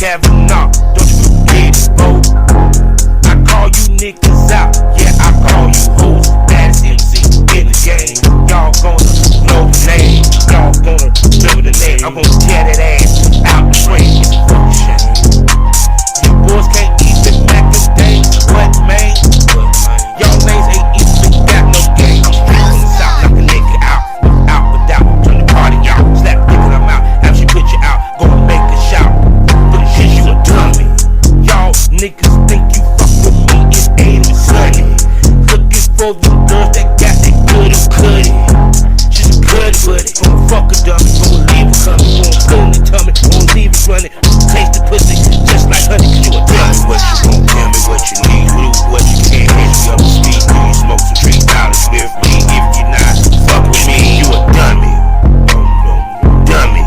Kavanaugh, don't you forget it, bro. I call you niggas out, yeah, I call you hoes. Baddest MC in the game. Y'all gonna know the name. Y'all gonna remember the name. I'm gonna tear that ass out the frame. Fuck shame. You boys can't even back the day. What, man? Y'all lanes ain't even got no game. I'm straight from the south, knock a nigga out. Without, turn the party out. Slap nigga, I'm out. Have she put you out, go and make a shout. But shit, you a dummy. Y'all niggas think you fuck with me, it ain't even sunny. Looking for them girls that got that good and cutty. She's good with it. Gonna fuck a dummy, gonna leave her coming. Gonna put in the tummy, gonna leave it running. Taste the pussy just like honey, cause you a dummy. What you want, tell me what you need. Do what you can, hit me up the street. Do you smoke some $3 with me? If you not, fuck with me, you a dummy. Dummy.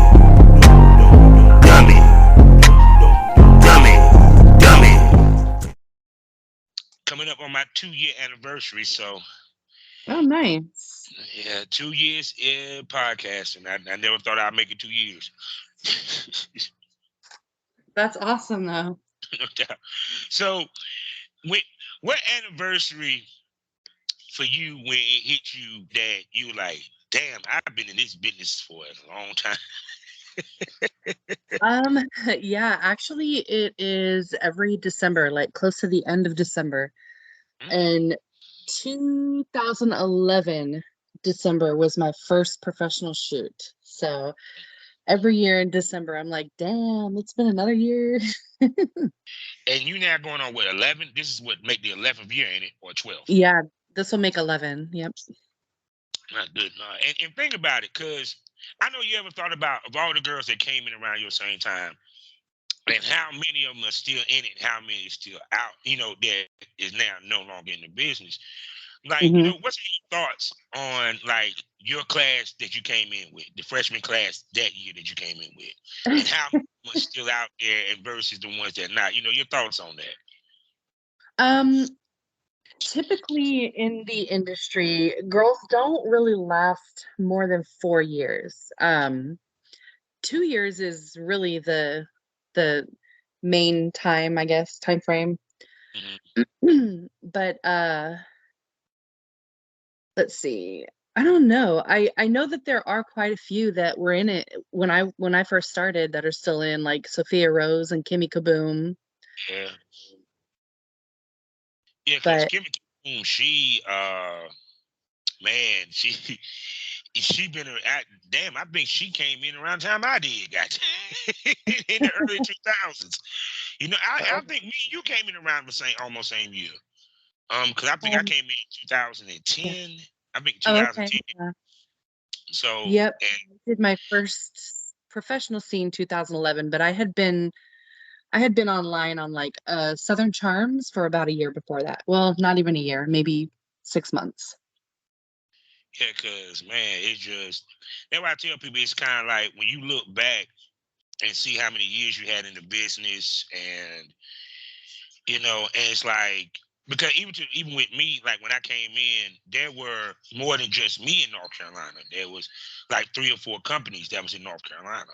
Dummy. Dummy. Dummy. Coming up on my 2-year anniversary, so Oh, nice. yeah, 2 years in podcasting. I never thought I'd make it 2 years. That's awesome, though. No doubt. So, what anniversary for you when it hit you that you like, damn, I've been in this business for a long time. Yeah, actually, it is every December, like close to the end of December. And 2011 December was my first professional shoot. So every year in December, I'm like, damn, it's been another year. And you now going on what 11? This is what make the 11th year, ain't it, or 12th? Yeah, this will make 11. Yep. Not good. No. And think about it, cause I know you ever thought about of all the girls that came in around your same time, and how many of them are still in it, how many is still out, that is now no longer in the business. Like, hmm what's your thoughts on like your class that you came in with, the freshman class that year that you came in with, and how much still out there and versus the ones that not? Your thoughts on that. Um, Typically in the industry, girls don't really last more than 4 years. 2 years is really the main time, I guess, time frame. Mm-hmm. But let's see. I don't know. I know that there are quite a few that were in it when I first started that are still in, like Sophia Rose and Kimmy Kaboom. Yeah. Yeah, because But Kimmy Boom, she man, she been damn, I think she came in around the time I did, got in the early 2000s. I oh, think me and you came in around the almost same year. Because I think I um, came in yeah. 2010. I think Oh, okay. 2010. Yeah. So, Yep. and I did my first professional scene 2011, but I had been online on like Southern Charms for about a year before that. Well, not even a year, maybe 6 months. yeah, because man, it's just that's why I tell people it's kind of like when you look back and see how many years you had in the business, and and it's like because even with me, like when I came in, there were more than just me in North Carolina. There was like 3 or 4 companies that was in North Carolina,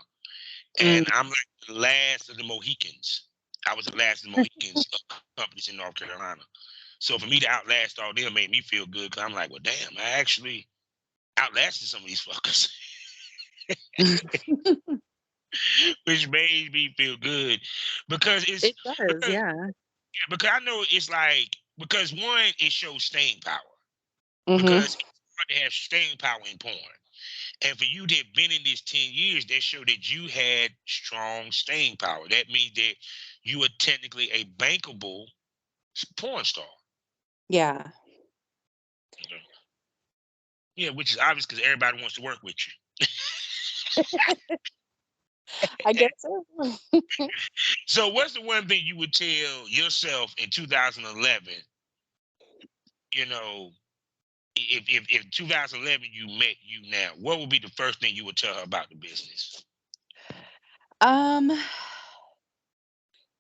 Mm. and I'm like the last of the Mohicans. I was the last of the Mohicans of companies in North Carolina. So for me to outlast all them made me feel good because I'm like, well, damn, I actually outlasted some of these fuckers, which made me feel good because It does, because yeah. because I know it's like because one, it shows staying power hmm because it's hard to have staying power in porn. And for you to have been in this 10 years, that showed that you had strong staying power. That means that you are technically a bankable porn star. Yeah. You know? Yeah, which is obvious because everybody wants to work with you. I guess so. So, what's the one thing you would tell yourself in 2011? You know, if 2011 you met you now, what would be the first thing you would tell her about the business? Um,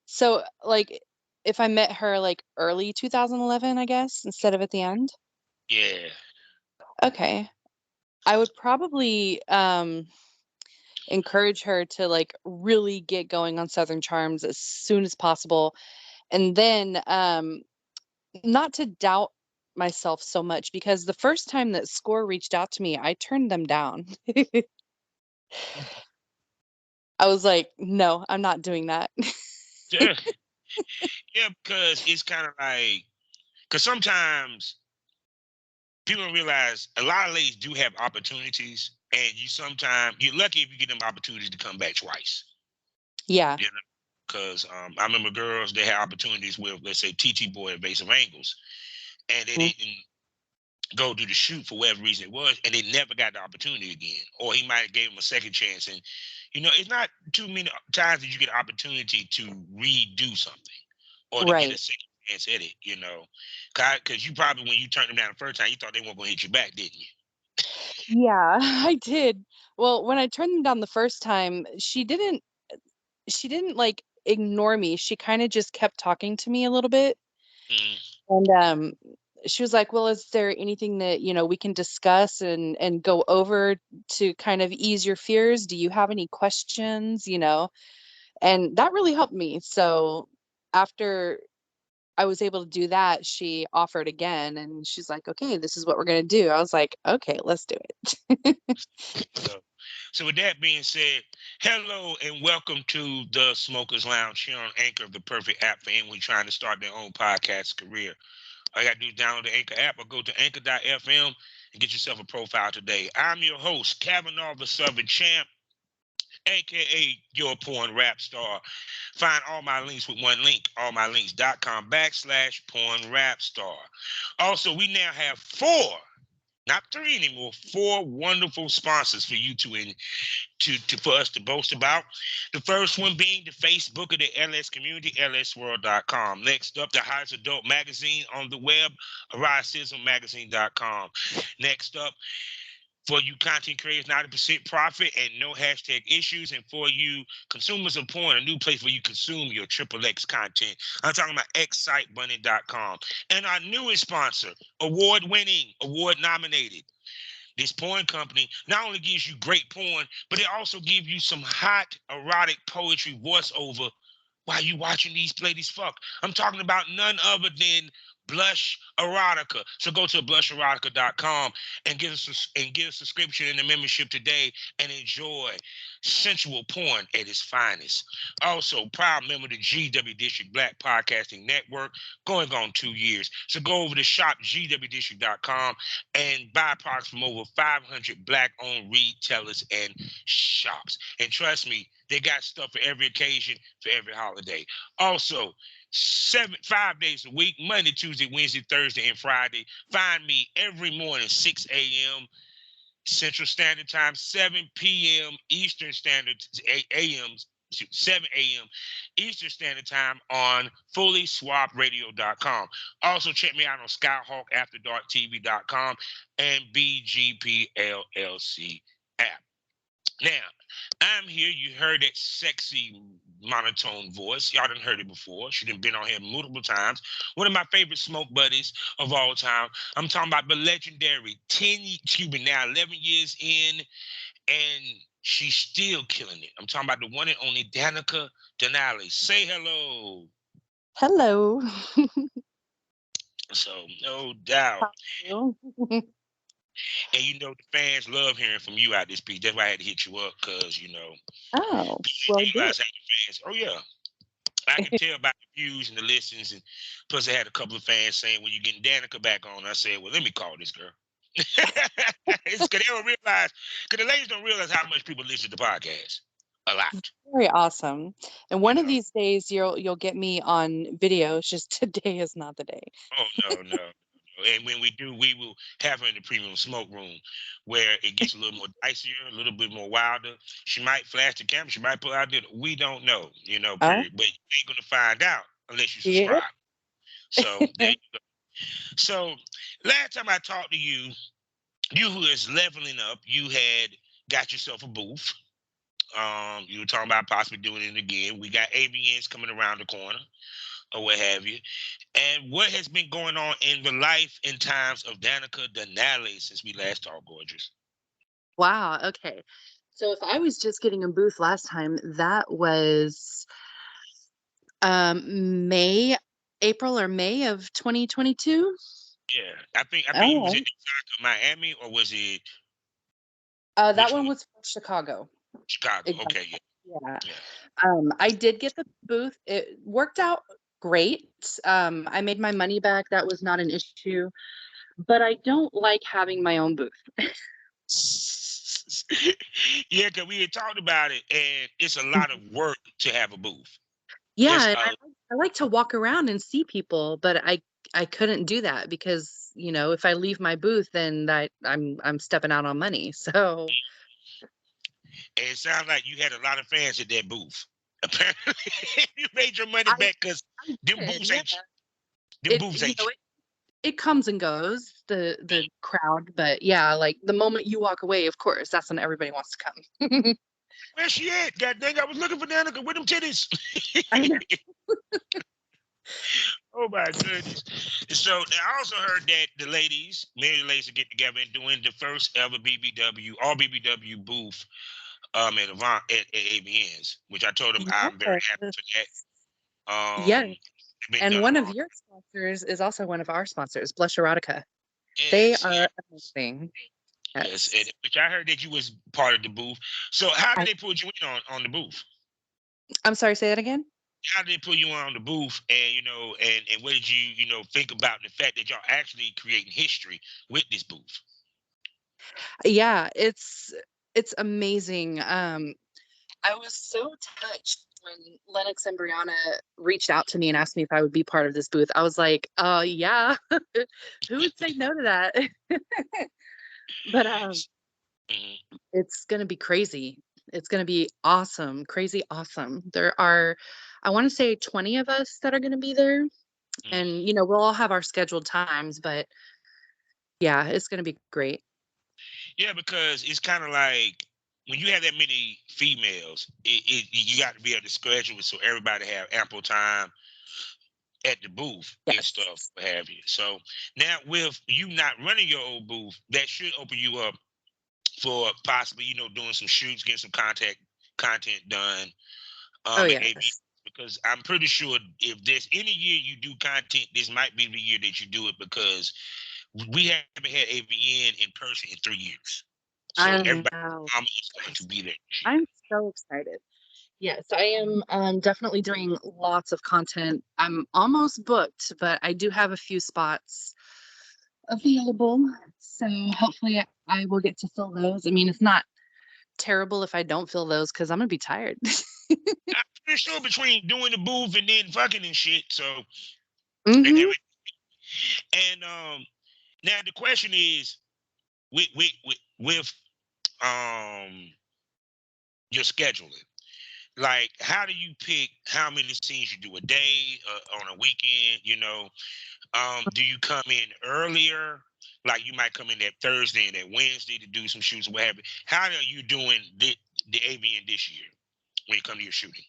so like if I met her like early 2011, I guess, instead of at the end. Yeah. Okay. I would probably encourage her to like really get going on Southern Charms as soon as possible. And then not to doubt myself so much because the first time that Score reached out to me, I turned them down. I was like, "No, I'm not doing that." Yeah, yeah, because it's kind of like, because sometimes people don't realize a lot of ladies do have opportunities, and you're lucky if you get them opportunities to come back twice. Yeah. You know, because I remember girls they had opportunities with, let's say, TT Boy at Base of Angles, and they Mm. didn't go do the shoot for whatever reason it was, and they never got the opportunity again. Or he might have gave them a second chance. And it's not too many times that you get an opportunity to redo something or to get a Right. second chance at it, Because you probably, when you turned them down the first time, you thought they weren't going to hit you back, didn't you? Yeah, I did. Well, when I turned them down the first time, she didn't like ignore me. She kind of just kept talking to me a little bit. Mm, And she was like, "Well, is there anything that, we can discuss and go over to kind of ease your fears? Do you have any questions, And that really helped me. So after I was able to do that, she offered again and she's like, "Okay, this is what we're going to do." I was like, "Okay, let's do it." so with that being said, hello and welcome to the Smokers Lounge here on Anchor, the perfect app for anyone trying to start their own podcast career. All you got to do is download the Anchor app or go to anchor.fm and get yourself a profile today. I'm your host, Kavanaugh the Southern Champ, aka your porn rap star. Find all my links with one link, allmylinks.com/porn rap star. Also, we now have four, not three anymore, four wonderful sponsors for you for us to boast about. The first one being the Facebook of the LS community, lsworld.com. Next up, the hottest adult magazine on the web, horizonmagazine.com. Next up, for you content creators, 90% profit and no hashtag issues. And for you consumers of porn, a new place where you consume your triple X content. I'm talking about xsitebunny.com. And our newest sponsor, award-winning, award-nominated, this porn company not only gives you great porn, but it also gives you some hot erotic poetry voiceover while you watching these ladies fuck. I'm talking about none other than Blush Erotica. So go to blusherotica.com and get a subscription and a membership today and enjoy sensual porn at its finest. Also, proud member of the GW District Black Podcasting Network, going on 2 years. So go over to shopgwdistrict.com and buy products from over 500 Black-owned retailers and shops. And trust me, they got stuff for every occasion, for every holiday. Also, 5 days a week, Monday, Tuesday, Wednesday, Thursday, and Friday. Find me every morning, 6 a.m. Central Standard Time, 7 p.m. Eastern Standard, 8 a.m. 7 a.m. Eastern Standard Time on FullySwapRadio.com. Also, check me out on SkyhawkAfterDarkTV.com and BGPLLC app. Now, I'm here. You heard that sexy monotone voice. Y'all done heard it before. She done been on here multiple times. One of my favorite smoke buddies of all time. I'm talking about the legendary 11 years in, and she's still killing it. I'm talking about the one and only Danica Denali. Say hello. Hello. So, no doubt. How are you? And the fans love hearing from you out this piece. That's why I had to hit you up, because, Oh, well, you good. realize how the fans, oh yeah. I can tell by the views and the listens, and plus I had a couple of fans saying, "When you getting Danica back on?" I said, "Well, let me call this girl." It's because they don't realize, because the ladies don't realize how much people listen to podcasts. A lot, Very awesome. And you one of know. these days you'll get me on video. It's just today is not the day. Oh no, no. And when we do, we will have her in the premium smoke room, where it gets a little more dicier, a little bit more wilder. She might flash the camera, she might pull out there. We don't know, Oh, period. But you ain't gonna find out unless you yeah. subscribe. So there you go. So last time I talked to you, you who is leveling up, you had got yourself a booth. You were talking about possibly doing it again. We got AVNs coming around the corner, or what have you. And what has been going on in the life and times of Danica Denali since we last talked, gorgeous? Wow. Okay. So if I was just getting a booth last time, that was May, April or May of 2022. Yeah, I think you was Oh, in Miami, or was it that which one one? was for Chicago. Chicago. Exactly. Okay, yeah, Yeah. yeah. I did get the booth. It worked out great. I made my money back. That was not an issue. But I don't like having my own booth. Yeah, because we had talked about it, and it's a lot of work to have a booth. Yeah, There's and a I like to walk around and see people, but I couldn't do that because, if I leave my booth, then I'm stepping out on money. So and it sounds like you had a lot of fans at that booth. Apparently, you made your money I, back because I them did, booths yeah. ain't them It booths you ain't know cheap. it comes and goes, the crowd, but yeah, like the moment you walk away, of course, that's when everybody wants to come. Where she at? God dang, I was looking for Danica with them titties. I know. Oh my goodness. So I also heard that the ladies, many of the ladies, are getting together and doing the first ever BBW, all BBW booth at Avant at ABNs, which I told them I'm very happy Yes. for that. Yes. It's been And done a one of long. your sponsors is also one of our sponsors, Blush Erotica. They Yes, are amazing. yes. And Yes. which I heard that you was part of the booth. So how did I, they put you in on the booth? I'm sorry, say that again. How did they put you on the booth, and and what did you think about the fact that y'all actually creating history with this booth? Yeah, it's amazing. I was so touched when Lennox and Brianna reached out to me and asked me if I would be part of this booth. I was like, yeah. Who would say no to that? But Mhm. it's gonna be crazy. It's gonna be awesome, crazy awesome. There are, I want to say 20 of us that are gonna be there. Mhm. And we'll all have our scheduled times, but yeah, it's gonna be great. Yeah, because it's kind of like when you have that many females, you got to be able to schedule it so everybody have ample time at the booth and stuff, Yes. what have you. So now with you not running your old booth, that should open you up for possibly doing some shoots, getting some content done Oh at AV. yes. Because I'm pretty sure if there's any year you do content, this might be the year that you do it because we haven't had AVN in person in 3 years. So I everybody know. is going to be there this year. I'm so excited. Yes, I am definitely doing lots of content. I'm almost booked, but I do have a few spots available. So hopefully I will get to fill those. I mean, it's not terrible if I don't fill those because I'm gonna be tired. I'm pretty sure between doing the booth and then fucking and shit. So and Hmm. everything. And now the question is with um your scheduling. Like, how do you pick how many scenes you do a day on a weekend? Do you come in earlier? Like, you might come in that Thursday and that Wednesday to do some shoots or what have you. How are you doing the AVN this year when you come to your shooting?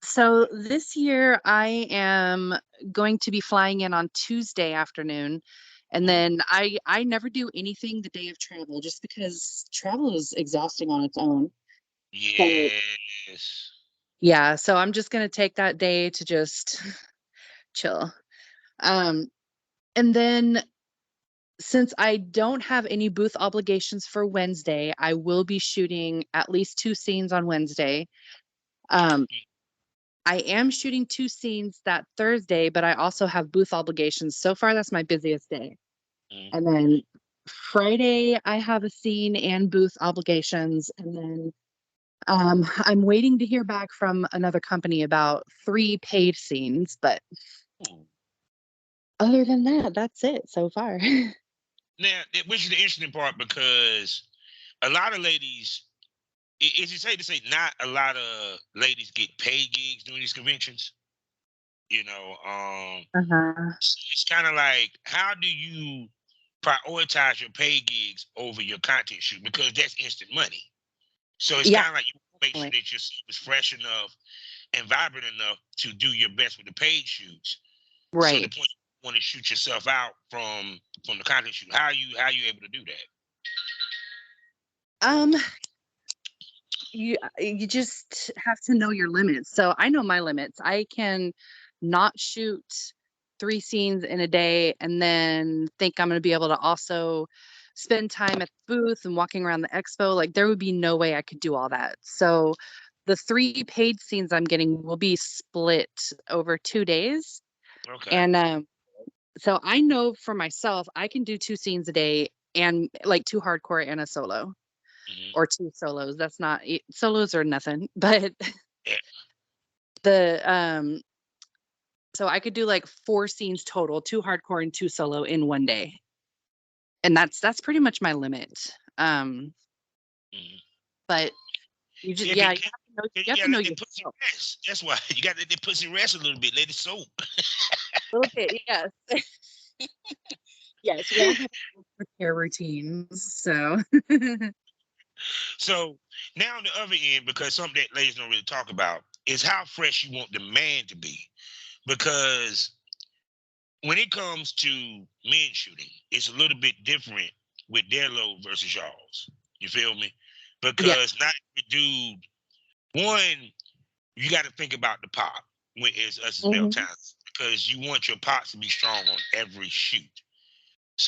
So this year I am going to be flying in on Tuesday afternoon. And Ooh, then I never do anything the day of travel just because travel is exhausting on its own. So yes. yeah, so I'm just gonna take that day to just chill. Um, and then since I don't have any booth obligations for Wednesday, I will be shooting at least 2 scenes on Wednesday. Um, I am shooting 2 scenes that Thursday, but I also have booth obligations. So far, that's my busiest day. Mm. And then Friday, I have a scene and booth obligations. And then I'm waiting to hear back from another company about 3 paid scenes, but Ooh. other than that, that's it so far. Now, which is the interesting part because a lot of ladies, is it safe to say not a lot of ladies get paid gigs during these conventions? You know, Uh-huh. it's kind of like, how do you prioritize your pay gigs over your content shoot? Because that's instant money. So it's Yeah, kind of like you make sure definitely. that your stuff is fresh enough and vibrant enough to do your best with the paid shoots. So the Right. point you want to shoot yourself out from the content shoot. How are you able to do that? Um, You just have to know your limits. So I know my limits. I can not shoot 3 scenes in a day and then think I'm gonna be able to also spend time at the booth and walking around the expo. Like, there would be no way I could do all that. So the 3 paid scenes I'm getting will be split over 2 days. Okay. And, so I know for myself, I can do 2 scenes a day and, like, 2 hardcore and a solo Hmm. or 2 solos. That's not solos are nothing, but Yeah. the, so I could do, like, 4 scenes total, 2 hardcore and 2 solo in 1 day, and that's pretty much my limit. Um, Hmm. but you just Yeah, yeah, because you you have to gotta know let that pussy yourself. rest. That's why you gotta let that pussy rest a little bit. Let it soak. A little bit, yes. Yes, we all have our care routines, so So now on the other end, because something that ladies don't really talk about is how fresh you want the man to be. Because when it comes to men shooting, it's a little bit different with their load versus y'all's. You feel me? yeah. Because not every dude, one, you got to think about the pop when it's us as male Mhm. talents because you want your pops to be strong on every shoot.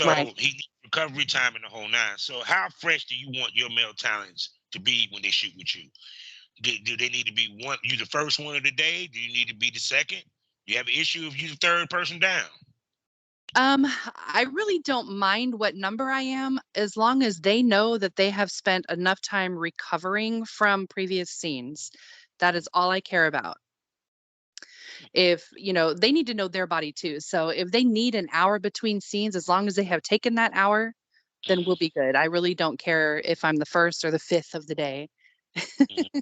Right. So he needs recovery time in the whole nine. So how fresh do you want your male talents to be when they shoot with you? Do they need to be you the first one of the day? Do you need to be the second? Do you have an issue if you the third person down? I really don't mind what number I am as long as they know that they have spent enough time recovering from previous scenes. That is all I care about. If, they need to know their body too. So if they need an hour between scenes, as long as they have taken that hour, then we'll Mm-hmm. be good. I really don't care if I'm the first or the fifth of the day. Mm-hmm.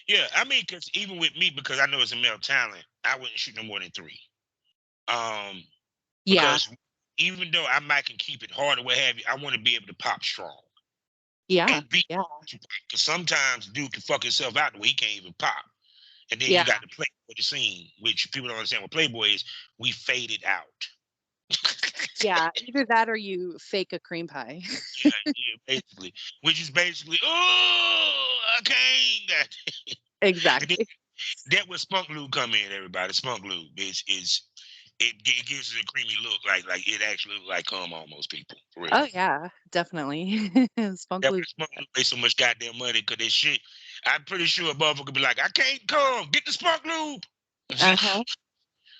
Yeah, I mean, because even with me, because I know it's a male talent, I wouldn't shoot no more than three. Um, Yeah. because even though I might can keep it hard or what have you, I want to be able to pop strong Yeah. and be Yeah. because sometimes dude can fuck himself out the way he can't even pop, and then you Yeah. got to play for the scene, which people don't understand. What Playboy is, we fade it out. Yeah. Either that or you fake a cream pie. Yeah, basically, which is basically, oh, I can't. And then Exactly. that where spunk lube come in. Everybody, spunk lube is it gives it a creamy look, like it actually look like cum almost. People for real. Oh yeah, definitely. Spunk That lube. why spunk lube pay so much goddamn money because that shit. I'm pretty sure a motherfucker be like, I can't come. Get the spunk lube. Uh-huh.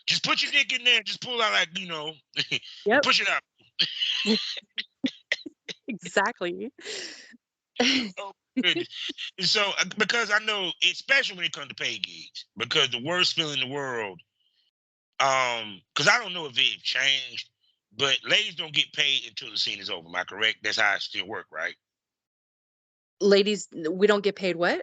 Just put your dick in there. Just pull out like and Yep. push it out. Exactly. Oh goodness. And so because I know, especially when it comes to pay gigs, because the worst feeling in the world, because I don't know if it changed, but ladies don't get paid until the scene is over. Am I correct? That's how it still work, right? Ladies, we don't get paid what?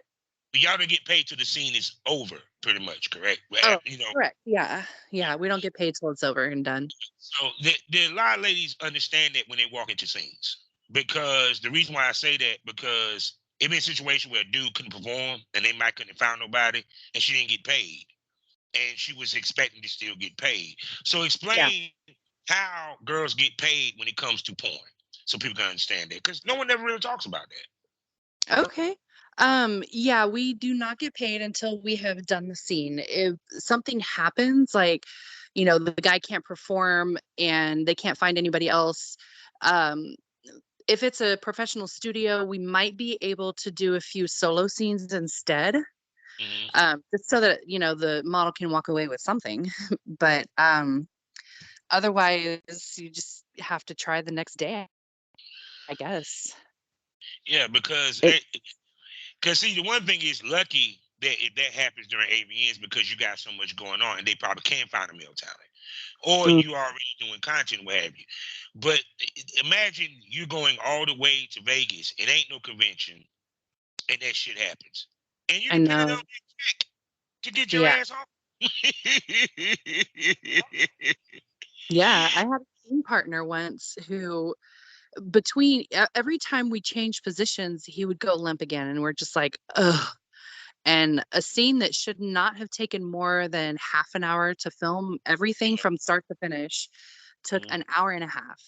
Y'all don't get paid till the scene is over, pretty much, correct? Oh, correct. Yeah. Yeah, we don't get paid till it's over and done. So a lot of ladies understand that when they walk into scenes. Because the reason why I say that, because it been a situation where a dude couldn't perform and they might couldn't find nobody and she didn't get paid. And she was expecting to still get paid. So Yeah. explain how girls get paid when it comes to porn. So people can understand that. Because no one ever really talks about that. Okay. Yeah, we do not get paid until we have done the scene. If something happens, like, the guy can't perform and they can't find anybody else, um, if it's a professional studio, we might be able to do a few solo scenes instead, Hmm. just so that, the model can walk away with something. But otherwise, you just have to try the next day, I guess. Yeah, because It, see, the one thing is lucky that if that happens during AVNs because you got so much going on and they probably can't find a male talent. Or mm, you already doing content, what have you. But imagine you going all the way to Vegas. It ain't no convention, and that shit happens, and you I depending on know. that check to get your Yeah. ass home. Yeah. I had a scene partner once who between every time we changed positions, he would go limp again, and we're just like, ugh. And a scene that should not have taken more than half an hour to film everything from start to finish took Mm, an hour and a half,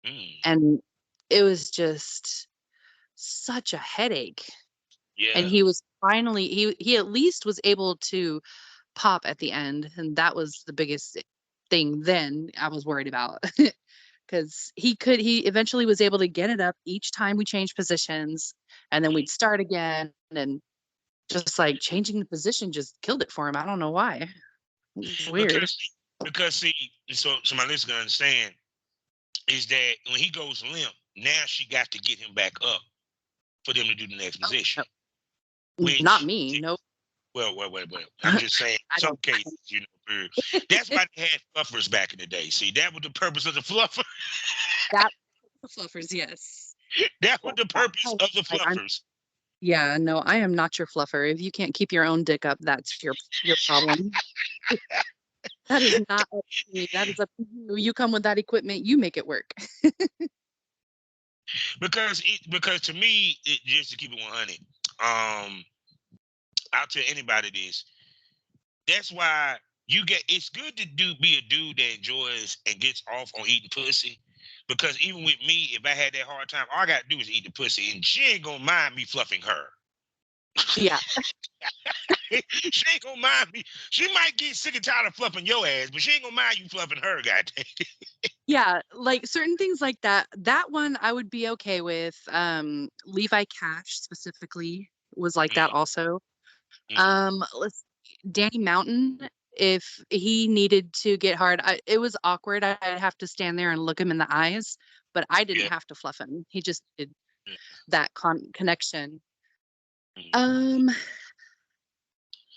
mm. and it was just such a headache. And Yeah. he was finally he at least was able to pop at the end, and that was the biggest thing then I was worried about. Because he eventually was able to get it up each time we changed positions, and then Mhm. we'd start again, and just like changing the position just killed it for him. I don't know why. It was weird. Because see, so my listeners understand is that when he goes limp, now she got to get him back up for them to do the next Oh, position. not Which, me. No, well. I'm just saying, I some don't. cases, that's why they had fluffers back in the day. See, that was the purpose of the fluffer. That fluffers, yes. That was Well, the that's purpose how of the like I'm. fluffers. Yeah, no, I am not your fluffer. If you can't keep your own dick up, that's your problem. That is not up to me. That is up to you. You come with that equipment, you make it work. Because to me, just to keep it 100, I'll tell anybody this. That's why it's good to be a dude that enjoys and gets off on eating pussy. Because even with me, if I had that hard time, all I gotta do is eat the pussy, and she ain't gonna mind me fluffing her. Yeah. She ain't gonna mind me. She might get sick and tired of fluffing your ass, but she ain't gonna mind you fluffing her, goddamn. Yeah, like certain things like that. That one I would be okay with. Levi Cash specifically was like that also. Mm-hmm. Let's Danny Mountain, if he needed to get hard, it was awkward. I'd have to stand there and look him in the eyes, but I didn't Yeah. have to fluff him. He just did Yeah. that connection. Mhm. Um,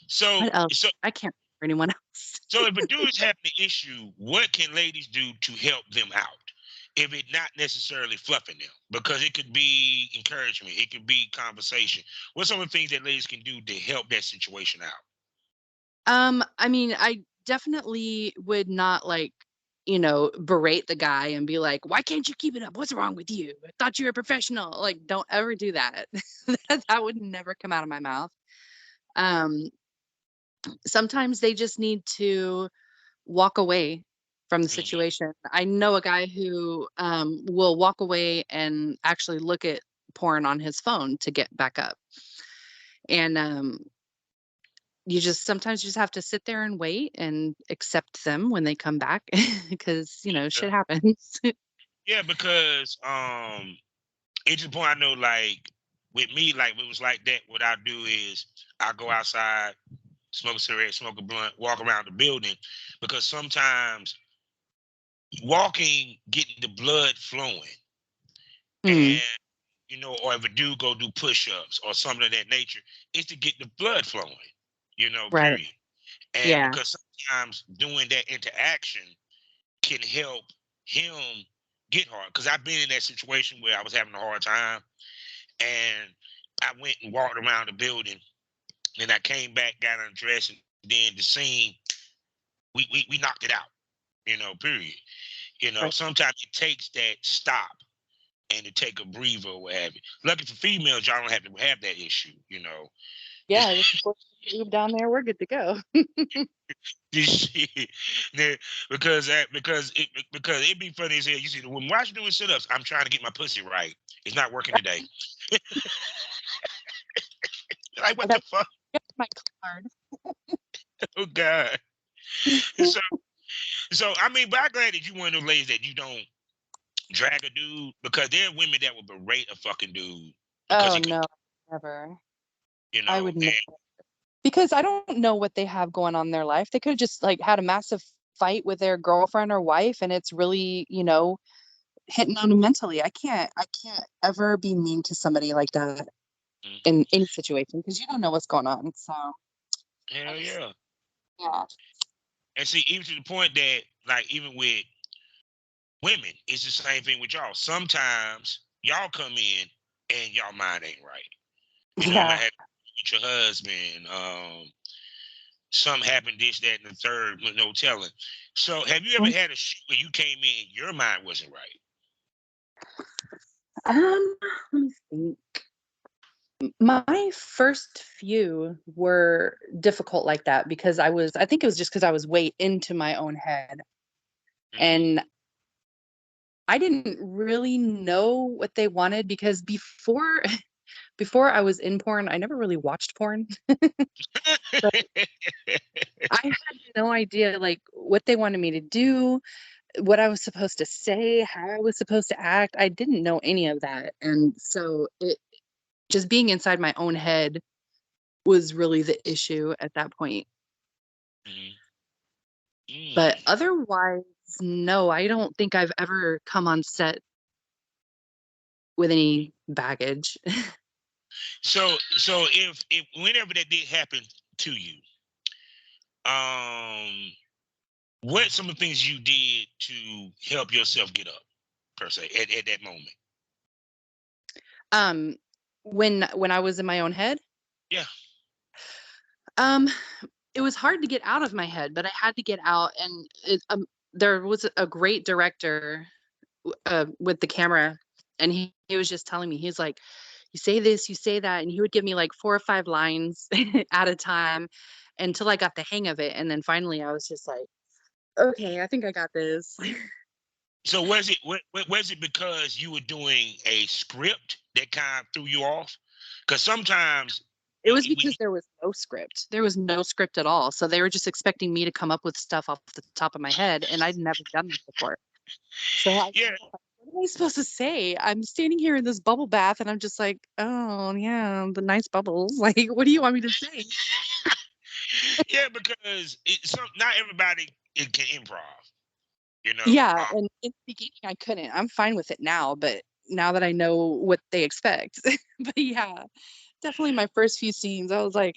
So, what else? so, I can't remember anyone else. so if a dude is having an issue, what can ladies do to help them out? If it's not necessarily fluffing them, because it could be encouragement, it could be conversation. What's some of the things that ladies can do to help that situation out? I mean, I definitely would not like, berate the guy and be like, "Why can't you keep it up? What's wrong with you? I thought you were a professional." Like, don't ever do that. That would never come out of my mouth. Um, Sometimes they just need to walk away from the Mm-hmm. situation. I know a guy who will walk away and actually look at porn on his phone to get back up. And you just sometimes you just have to sit there and wait and accept them when they come back because Yeah. shit happens. Yeah, because it's the point I know, like with me, like if it was like that, what I do is I go outside, smoke a cigarette, smoke a blunt, walk around the building, because sometimes walking, getting the blood flowing, Mm, and or if a dude go do push-ups or something of that nature, is to get the blood flowing, right. period. And Yeah. because sometimes doing that interaction can help him get hard. Because I've been in that situation where I was having a hard time, and I went and walked around the building, and I came back, got undressed, and then the scene, we knocked it out, period. Right. Sometimes it takes that stop and to take a breather or what have you. Lucky for females, y'all don't have to have that issue. Yeah, just before you move down there, we're good to go. This shit. Yeah, because it'd be funny as hell. You see the woman, why she doing sit-ups? I'm trying to get my pussy right. It's not working today. Like, I what got the fuck? my card. Oh God. So so I mean, but I'm glad that you one of those ladies that you don't drag a dude, because there are women that will berate a fucking dude because Oh he couldn't, no, never. you I know, would never. and Because I don't know what they have going on in their life. They could have just like had a massive fight with their girlfriend or wife and it's really, hitting on them mentally. I can't ever be mean to somebody like that mhm, in any situation because you don't know what's going on. So I hell just yeah. yeah. And see, even to the point that, like, even with women, it's the same thing with y'all. Sometimes y'all come in and y'all mind ain't right. You might Yeah. have with your husband, something happened, this, that, and the third, with no telling. So, have you ever had a shit where you came in, your mind wasn't right? Let me think. My first few were difficult like that because I think it was just because I was way into my own head. Mm-hmm. And I didn't really know what they wanted because before before I was in porn, I never really watched porn. So I had no idea like what they wanted me to do, what I was supposed to say, how I was supposed to act. I didn't know any of that. And so it just being inside my own head was really the issue at that point. Mhm. But Mm. otherwise, no, I don't think I've ever come on set with any baggage. So if whenever that did happen to you, um, what some of the things you did to help yourself get up per se at that moment? Um, when I was in my own head, Yeah. um, it was hard to get out of my head, but I had to get out, and there was a great director with the camera, and he was just telling me, he's like, you say this, you say that, and he would give me like 4 or 5 lines at a time until I got the hang of it, and then finally I was just like, okay, I think I got this. So was it because you were doing a script that kind of threw you off? Because sometimes It was we because there was no script. There was no script at all. So they were just expecting me to come up with stuff off the top of my head, and I'd never done this before. So I was yeah. like, what am I supposed to say? I'm standing here in this bubble bath, and I'm just like, oh yeah, the nice bubbles. Like, what do you want me to say? Yeah, because not everybody can improv, you know. Yeah, and in the beginning I couldn't. I'm fine with it now, but now that I know what they expect. But yeah, definitely my first few scenes, I was like,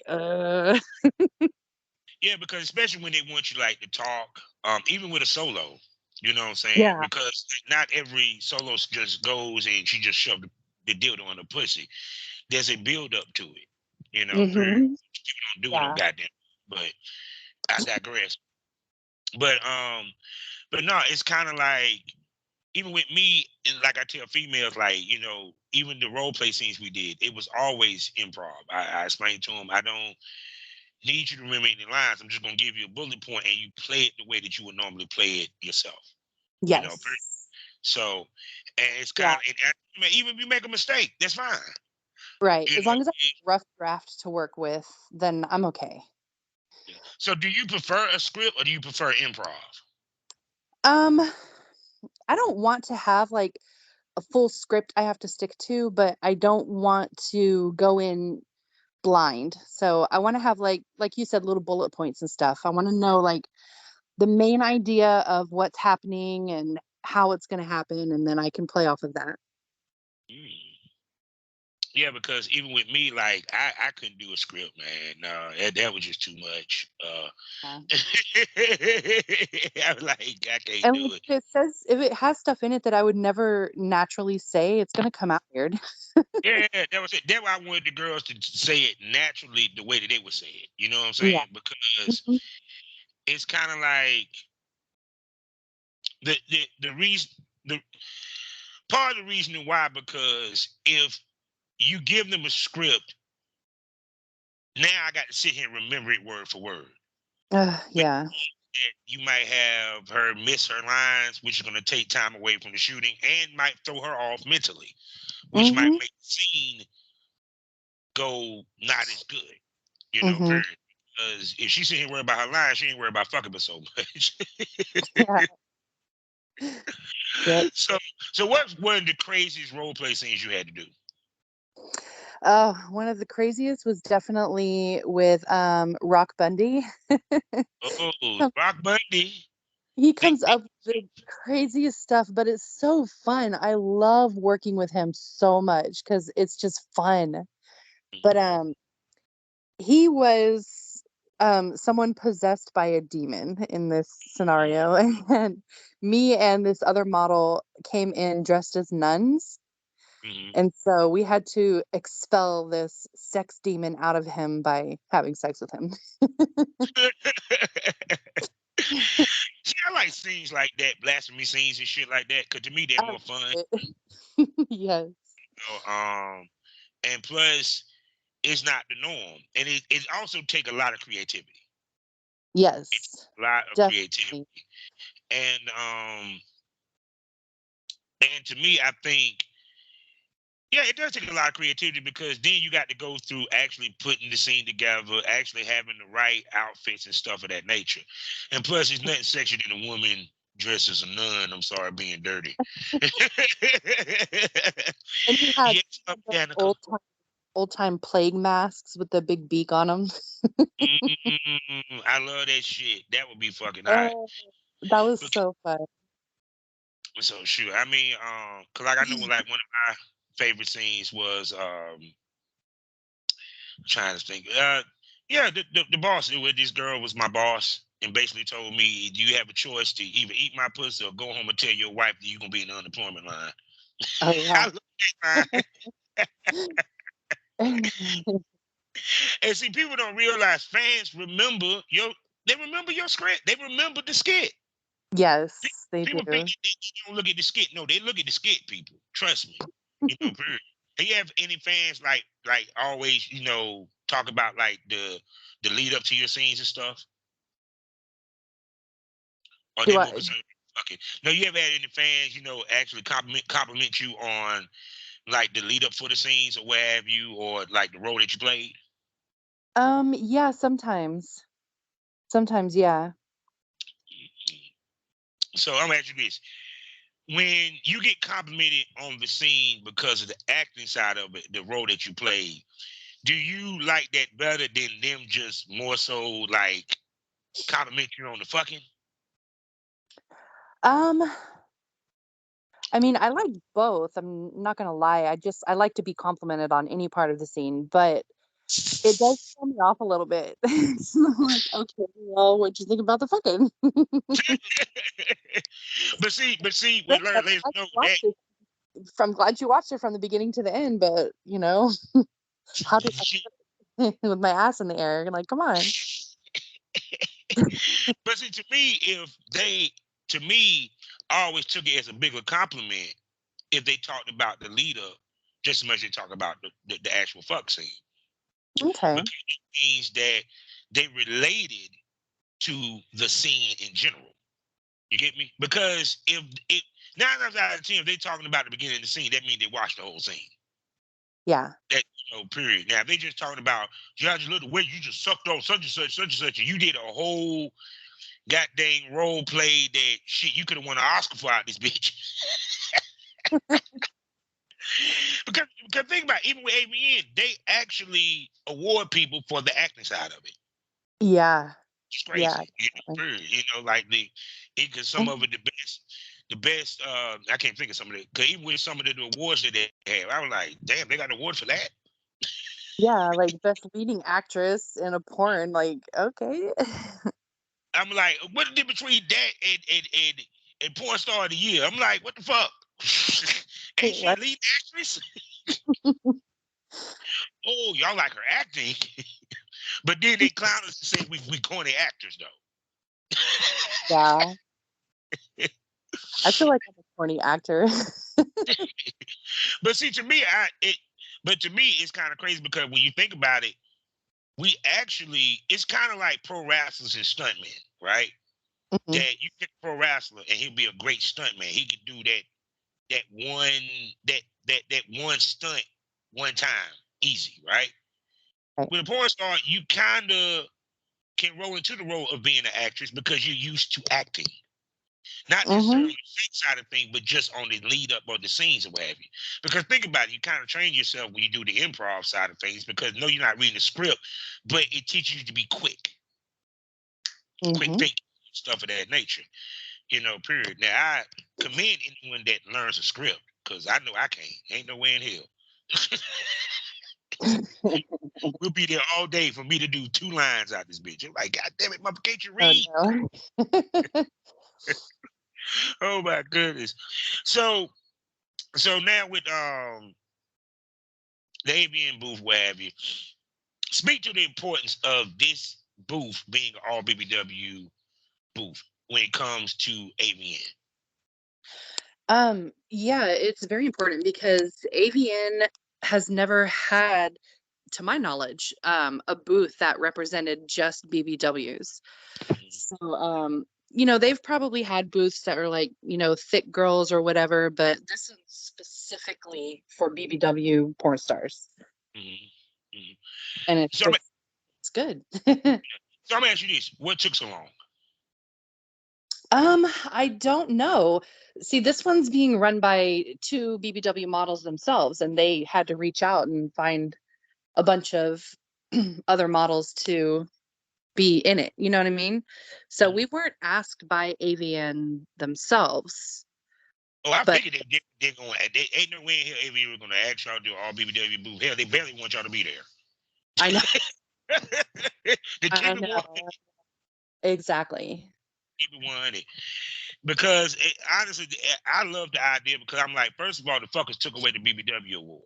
Yeah, because especially when they want you like to talk, even with a solo, you know what I'm saying? yeah. Because not every solo just goes and she just shoved the dildo on the pussy. There's a build up to it, you know. Period. Hmm. Don't do it no Yeah. goddamn. But I digress. But but no, it's kind of like even with me, like I tell females, like even the role play scenes we did, it was always improv. I explained to them, I don't need you to remember any lines. I'm just gonna give you a bullet point, and you play it the way that you would normally play it yourself. You know, Yes. so and it's Yeah. kind of even if you make a mistake, that's fine. Right. You As know. long as I have a rough draft to work with, then I'm okay. So, do you prefer a script or do you prefer improv? Um, I don't want to have like a full script I have to stick to, but I don't want to go in blind. So I want to have like you said, little bullet points and stuff. I want to know like the main idea of what's happening and how it's going to happen, and then I can play off of that. Mm. Yeah, because even with me, like I couldn't do a script, man. No, that was just too much. Yeah. I was like, I can't And do like, it. if it has stuff in it that I would never naturally say, it's going to come out weird. Yeah, that was it. That's why I wanted the girls to say it naturally, the way that they would say it. You know what I'm Yeah. saying? Because Mhm. it's kind of like the reason the part of the reason why, because if you give them a script, now I got to sit here and remember it word for word. Which Yeah. you might have her miss her lines, which is going to take time away from the shooting and might throw her off mentally, which might Mhm. make the scene go not as good. You know, Mhm. period. Because if she's sitting here worried about her lines, she ain't worried about fucking but so much. Yeah. Yep. so, so what's one of the craziest role play scenes you had to do? One of the craziest was definitely with Rock Bundy. Oh, Rock Bundy. He Big, comes big. up with the craziest stuff, but it's so fun. I love working with him so much because it's just fun. But he was someone possessed by a demon in this scenario, and me and this other model came in dressed as nuns. Mm-hmm. And so we had to expel this sex demon out of him by having sex with him. See, I like scenes like that, blasphemy scenes and shit like that, because to me they're I more fun. love it. Yes. And plus it's not the norm, and it also take a lot of creativity. It Yes. takes a lot of Definitely. creativity, and and to me, I think Yeah, it does take a lot of creativity because then you got to go through actually putting the scene together, actually having the right outfits and stuff of that nature. And plus, it's nothing sexier than a woman dressed as a nun. I'm sorry, being dirty. And you had Yes, the Danica. old time plague masks with the big beak on them. I love that shit. That would be fucking hot. Oh, that was But so fun. so shoot, I mean, cause like I know like one of my favorite scenes was trying to think. Yeah, the boss with this girl was my boss and basically told me, "Do you have a choice to either eat my pussy or go home and tell your wife that you're gonna be in the unemployment line?" Oh I yeah. love that line. And see, people don't realize fans remember they remember your script. They remember the skit. Yes, they People think do. they don't look at the skit. No, they look at the skit, people. Trust me. Period. Do you have any fans like always, talk about like the lead up to your scenes and stuff? Or they Do more I? concerned with fucking. No, you ever had any fans, actually compliment you on like the lead up for the scenes or where have you, or like the role that you played? Yeah, sometimes. Sometimes, yeah. So I'm asking you this. When you get complimented on the scene because of the acting side of it, the role that you played, do you like that better than them just more so like compliment you on the fucking? Um, I mean, I like both. I'm not gonna lie. I like to be complimented on any part of the scene, but it does throw me off a little bit. It's like, okay, well, what'd you think about the fucking? but see, we Great, learn. Let's know that. I'm glad you watched it from the beginning to the end, but how did I with my ass in the air? Like, come on. But see, to me, I always took it as a bigger compliment if they talked about the lead up just as much as they talk about the actual fuck scene. Okay. Because it means that they related to the scene in general. You get me? Because if it 9 times out of 10, if they talking about the beginning of the scene, that means they watched the whole scene. Yeah. That period. Now if they just talking about Judge Little way you just sucked on such and such, and you did a whole goddamn role play that shit you could have won an Oscar for out this bitch. because think about it, even with AVN, they actually award people for the acting side of it. Yeah. It's Yeah. crazy. Definitely. Period. Like because some of it the best I can't think of some of it. Cause even with some of the awards that they have, I was like, damn, they got an award for that. Yeah, like best leading actress in a porn. Like, okay. I'm like, what the difference between that and porn star of the year? I'm like, what the fuck? Ain't she a What? lead actress? Oh, y'all like her acting. But then they clown us and say we corny actors though. Yeah. I feel like I'm a corny actor. But see, to me, it's kind of crazy because when you think about it, it's kind of like pro wrestlers and stuntmen, right? Mhm. That you pick a pro wrestler and he'll be a great stuntman. He could do that one stunt one time, easy, right? Right. With a porn star, you kind of can roll into the role of being an actress because you're used to acting. Not necessarily on Mhm. the fake side of things, but just on the lead up or the scenes or what have you. Because think about it, you kind of train yourself when you do the improv side of things because no, you're not reading the script, but it teaches you to be quick Mhm. thinking, stuff of that nature. Period. Now I commend anyone that learns a script because I know I can't. Ain't no way in hell. We'll be there all day for me to do 2 lines out this bitch. I'm like, God damn it, mother, can't you Oh read? no. Oh my goodness. So now with the AVN booth, what have you, speak to the importance of this booth being an all BBW booth when it comes to AVN. Yeah, it's very important because AVN has never had, to my knowledge, a booth that represented just BBWs. So, they've probably had booths that are like, thick girls or whatever, but this is specifically for BBW porn stars. Mm-hmm. Mm-hmm. And So, it's good. so I'm gonna ask you this: what took so long? I don't know. See, this one's being run by two BBW models themselves, and they had to reach out and find a bunch of other models to be in it. You know what I mean? So Mm-hmm. we weren't asked by Avian themselves, Oh, I but figured they're going. They ain't no way in hell AV were going to ask y'all to do all BBW booth. Hell, they barely want y'all to be I know, there. To I keep it one, know exactly. keep it one. Because honestly, I love the idea because I'm like, first of all, the fuckers took away the BBW award.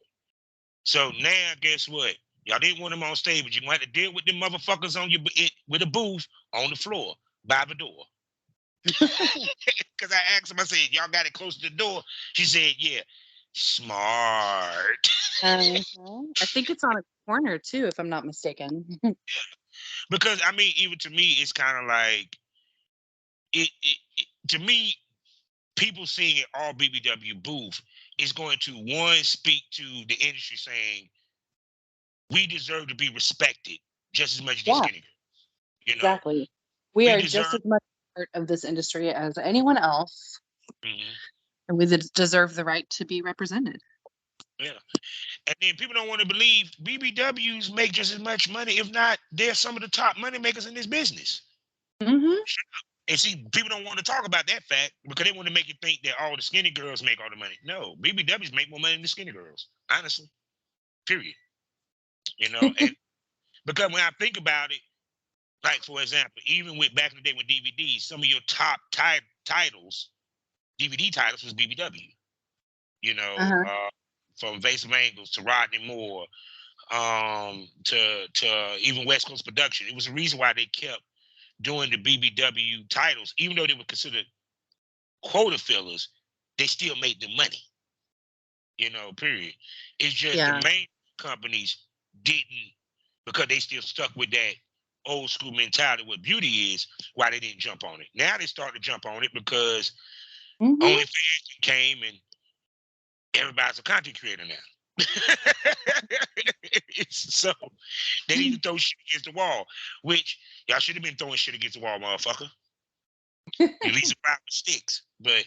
So now, guess what? Y'all didn't want them on stage, but you're going to have to deal with them motherfuckers on with a booth on the floor by the door. Because I asked him, I said, y'all got it close to the door? She said, yeah. Smart. I think it's on a corner too, if I'm not mistaken. Because, I mean, even to me, it's kind of like, to me, people seeing it all BBW booth is going to, one, speak to the industry saying, we deserve to be respected just as much as these Yeah, skinny girls. You know, exactly. We we are just deserve. as much part of this industry as anyone else, Mhm. and we deserve the right to be represented. Yeah. And then people don't want to believe BBWs make just as much money. If not, they're some of the top money makers in this business. Hmm. And see, people don't want to talk about that fact because they want to make you think that all the skinny girls make all the money. No, BBWs make more money than the skinny girls. Honestly. Period. And because when I think about it, like for example, even with back in the day with DVDs, some of your top titles, DVD titles was BBW. Uh-huh. From Vase of Angles to Rodney Moore, to even West Coast Production. It was the reason why they kept doing the BBW titles, even though they were considered quota fillers, they still made the money. Period. It's just the Yeah. main companies didn't, because they still stuck with that old school mentality what beauty is, why they didn't jump on it. Now they start to jump on it because Hmm. OnlyFans came and everybody's a content creator now. So they need to throw shit against the wall, which y'all should have been throwing shit against the wall, motherfucker. At least about with sticks. But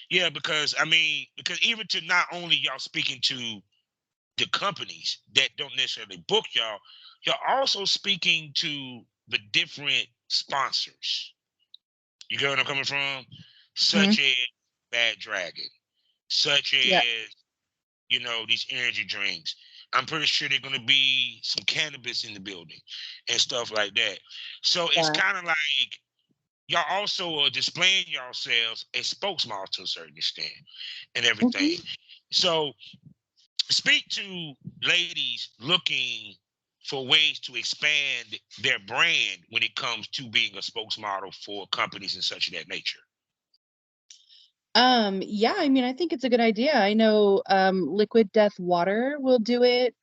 yeah, because even to not only y'all speaking to the companies that don't necessarily book y'all also speaking to the different sponsors. You get what I'm coming from? Hmm. Such as Bad Dragon, such Yeah. as these energy drinks. I'm pretty sure there's gonna be some cannabis in the building and stuff like that. So it's Yeah. kind of like y'all also are displaying yourselves as spokesmodels to a certain extent and everything. Hmm. So speak to ladies looking for ways to expand their brand when it comes to being a spokesmodel for companies and such of that nature. Yeah, I think it's a good idea. I know Liquid Death Water will do it.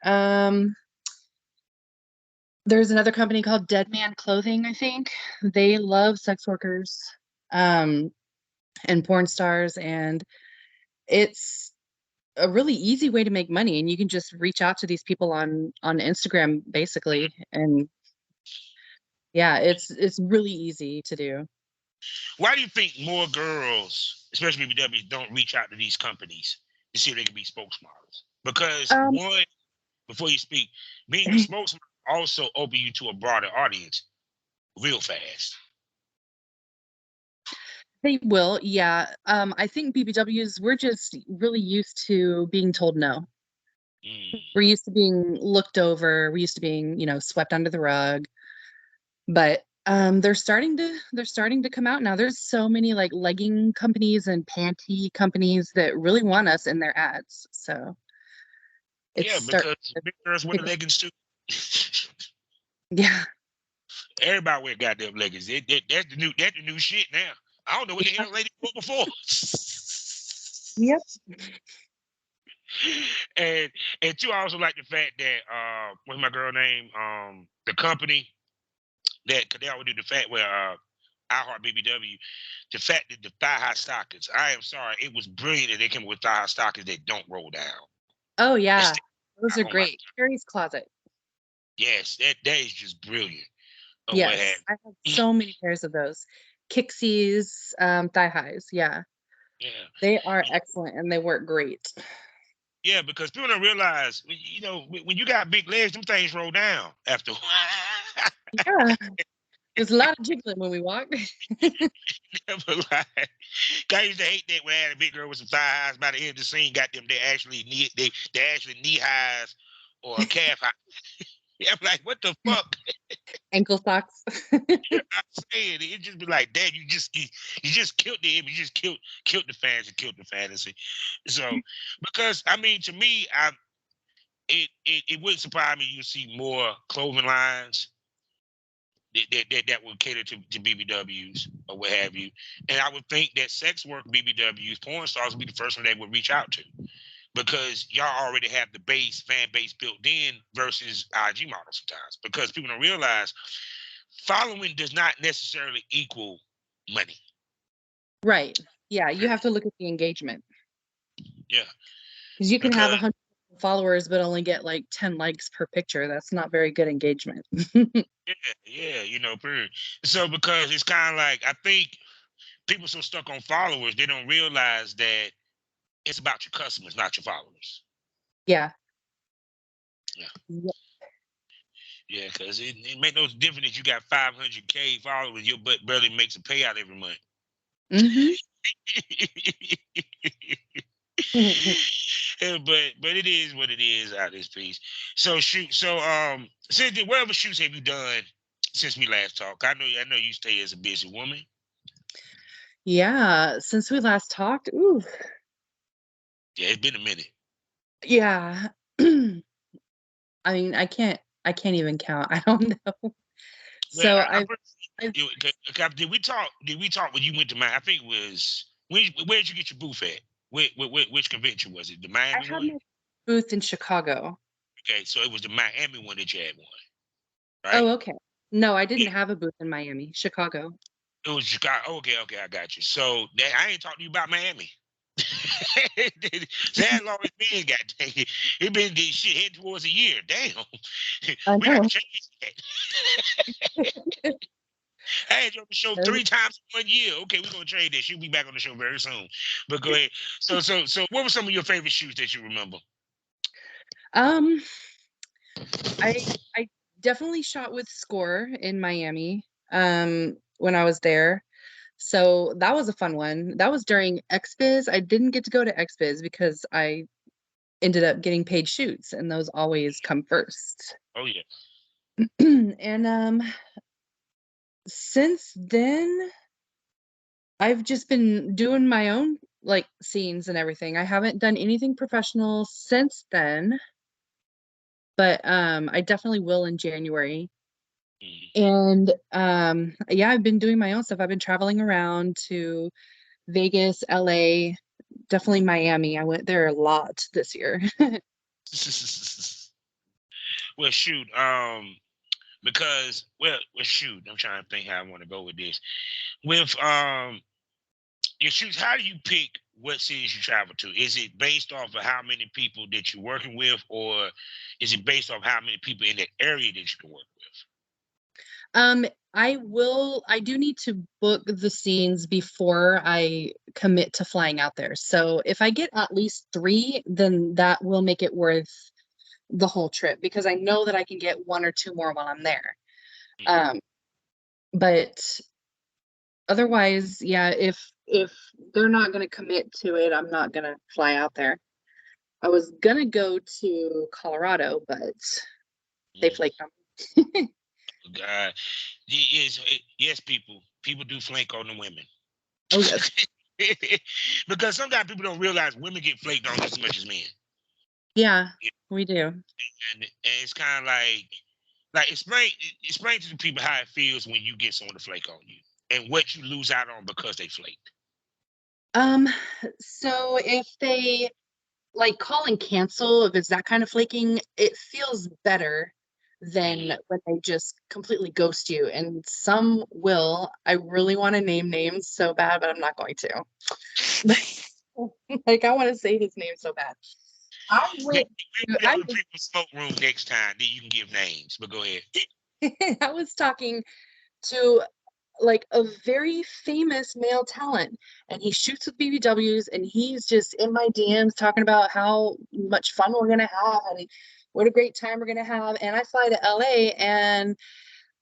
There's another company called Dead Man Clothing, I think. They love sex workers um and porn stars, and it's a really easy way to make money, and you can just reach out to these people on Instagram basically, and yeah, it's really easy to do. Why do you think more girls, especially BBWs, don't reach out to these companies to see if they can be spokesmodels? Because Um one, before you speak, being a spokesman also open you to a broader audience real fast. they will, yeah. I think BBWs, we're just really used to being told no. Mm. We're used to being looked over, we're used to being, swept under the rug. But they're starting to come out now. There's so many like legging companies and panty companies that really want us in their ads. So it's Yeah, starting because to big girls wear the pick up. leggings too. Yeah. Everybody wear goddamn leggings. That's the new shit now. I don't know what the hell lady wore before. Yep. and and two, I also like the fact that what's my girl name? The company that, cause they always do the fact where I Heart BBW, the fact that the thigh high stockings, I am sorry, it was brilliant that they came with thigh high stockings that don't roll down. Oh They yeah, stay those are on my, great. Carrie's Closet. yes, that is just brilliant. Or what have Yes, I have you. so many pairs of those. Kixies, thigh highs. Yeah, Yeah. they are excellent and they work great. Yeah, because people don't realize, you know, when you got big legs, them things roll down after a while. Yeah, there's a lot of jiggling when we walk. Never lie. I used to hate that when I had a big girl with some thigh highs. By the end of the scene, got them. They actually knee highs or a calf high. I'm like, what the fuck? Ankle socks. I'm saying it just be like, Dad, you just killed the image, you just killed the fans and killed the fantasy. So because I mean, to me, it wouldn't surprise me you see more clothing lines that would cater to BBWs or what have you. And I would think that sex work BBWs, porn stars would be the first one they would reach out to because y'all already have the fan base built in versus IG models sometimes because people don't realize following does not necessarily equal money. Right. Yeah, you have to look at the engagement Yeah, because you can have because 100 followers but only get like 10 likes per picture. That's not very good engagement. yeah, you know, period. So because it's kind of like I think people so stuck on followers, they don't realize that it's about your customers, not your followers. Yeah. Yeah. Yep. Yeah, because it make no difference if you got 500K followers, your butt barely makes a payout every month. Mhm. but it is what it is out of this piece. So shoot. So Cynthia, what other shoots have you done since we last talked? I know you stay as a busy woman. Yeah, since we last talked, ooh, Yeah, it's been a minute. yeah. I mean, I can't even count. I don't know. Well, So I've did we talk? Did we talk when you went to Miami? I think it was where did you get your booth at? Which convention was it? The I Miami had one? my booth in Chicago. Okay, so it was the Miami one that you had one, right? Oh, okay. No, I didn't have a booth in Miami, Chicago. It was Chicago. Okay, I got you. So I ain't talking to you about Miami. So that long as been, got dang it been this shit head towards a year. Damn, I we gotta know. change that. I had you on the show 3 times in 1 year. Okay, we're gonna trade this. You'll be back on the show very soon. But go ahead. So what were some of your favorite shoots that you remember? Um, I definitely shot with Score in Miami, when I was there. So that was a fun one. That was during XBiz. I didn't get to go to XBiz because I ended up getting paid shoots, and those always come first. Oh yeah. And since then, I've just been doing my own like scenes and everything. I haven't done anything professional since then, but I definitely will in January. And yeah, I've been doing my own stuff. I've been traveling around to Vegas, LA, definitely Miami. I went there a lot this year. Well, shoot. Because shoot. I'm trying to think how I want to go with this. With your shoots, how do you pick what cities you travel to? Is it based off of how many people that you're working with, or is it based off how many people in that area that you can work with? I do need to book the scenes before I commit to flying out there. So if I get at least 3, then that will make it worth the whole trip because I know that I can get 1 or 2 more while I'm there. Um, but otherwise, yeah, if they're not gonna commit to it, I'm not gonna fly out there. I was gonna go to Colorado, but they flaked on me. God, yes, people do flake on the women. Oh yes. Because sometimes people don't realize women get flaked on just as much as men. Yeah, we do. And it's kind of like explain to the people how it feels when you get someone to flake on you and what you lose out on because they flaked. Um, so if they like call and cancel, if it's that kind of flaking, it feels better than when they just completely ghost you. And some will. I really want to name names so bad, but I'm not going to. Like, I want to say his name so bad. I went to, Get on the people smoke room next time, then you can give names. But go ahead. I was talking to like a very famous male talent, and he shoots with BBWs, and he's just in my DMs talking about how much fun we're gonna have and what a great time we're gonna have. And I fly to LA, and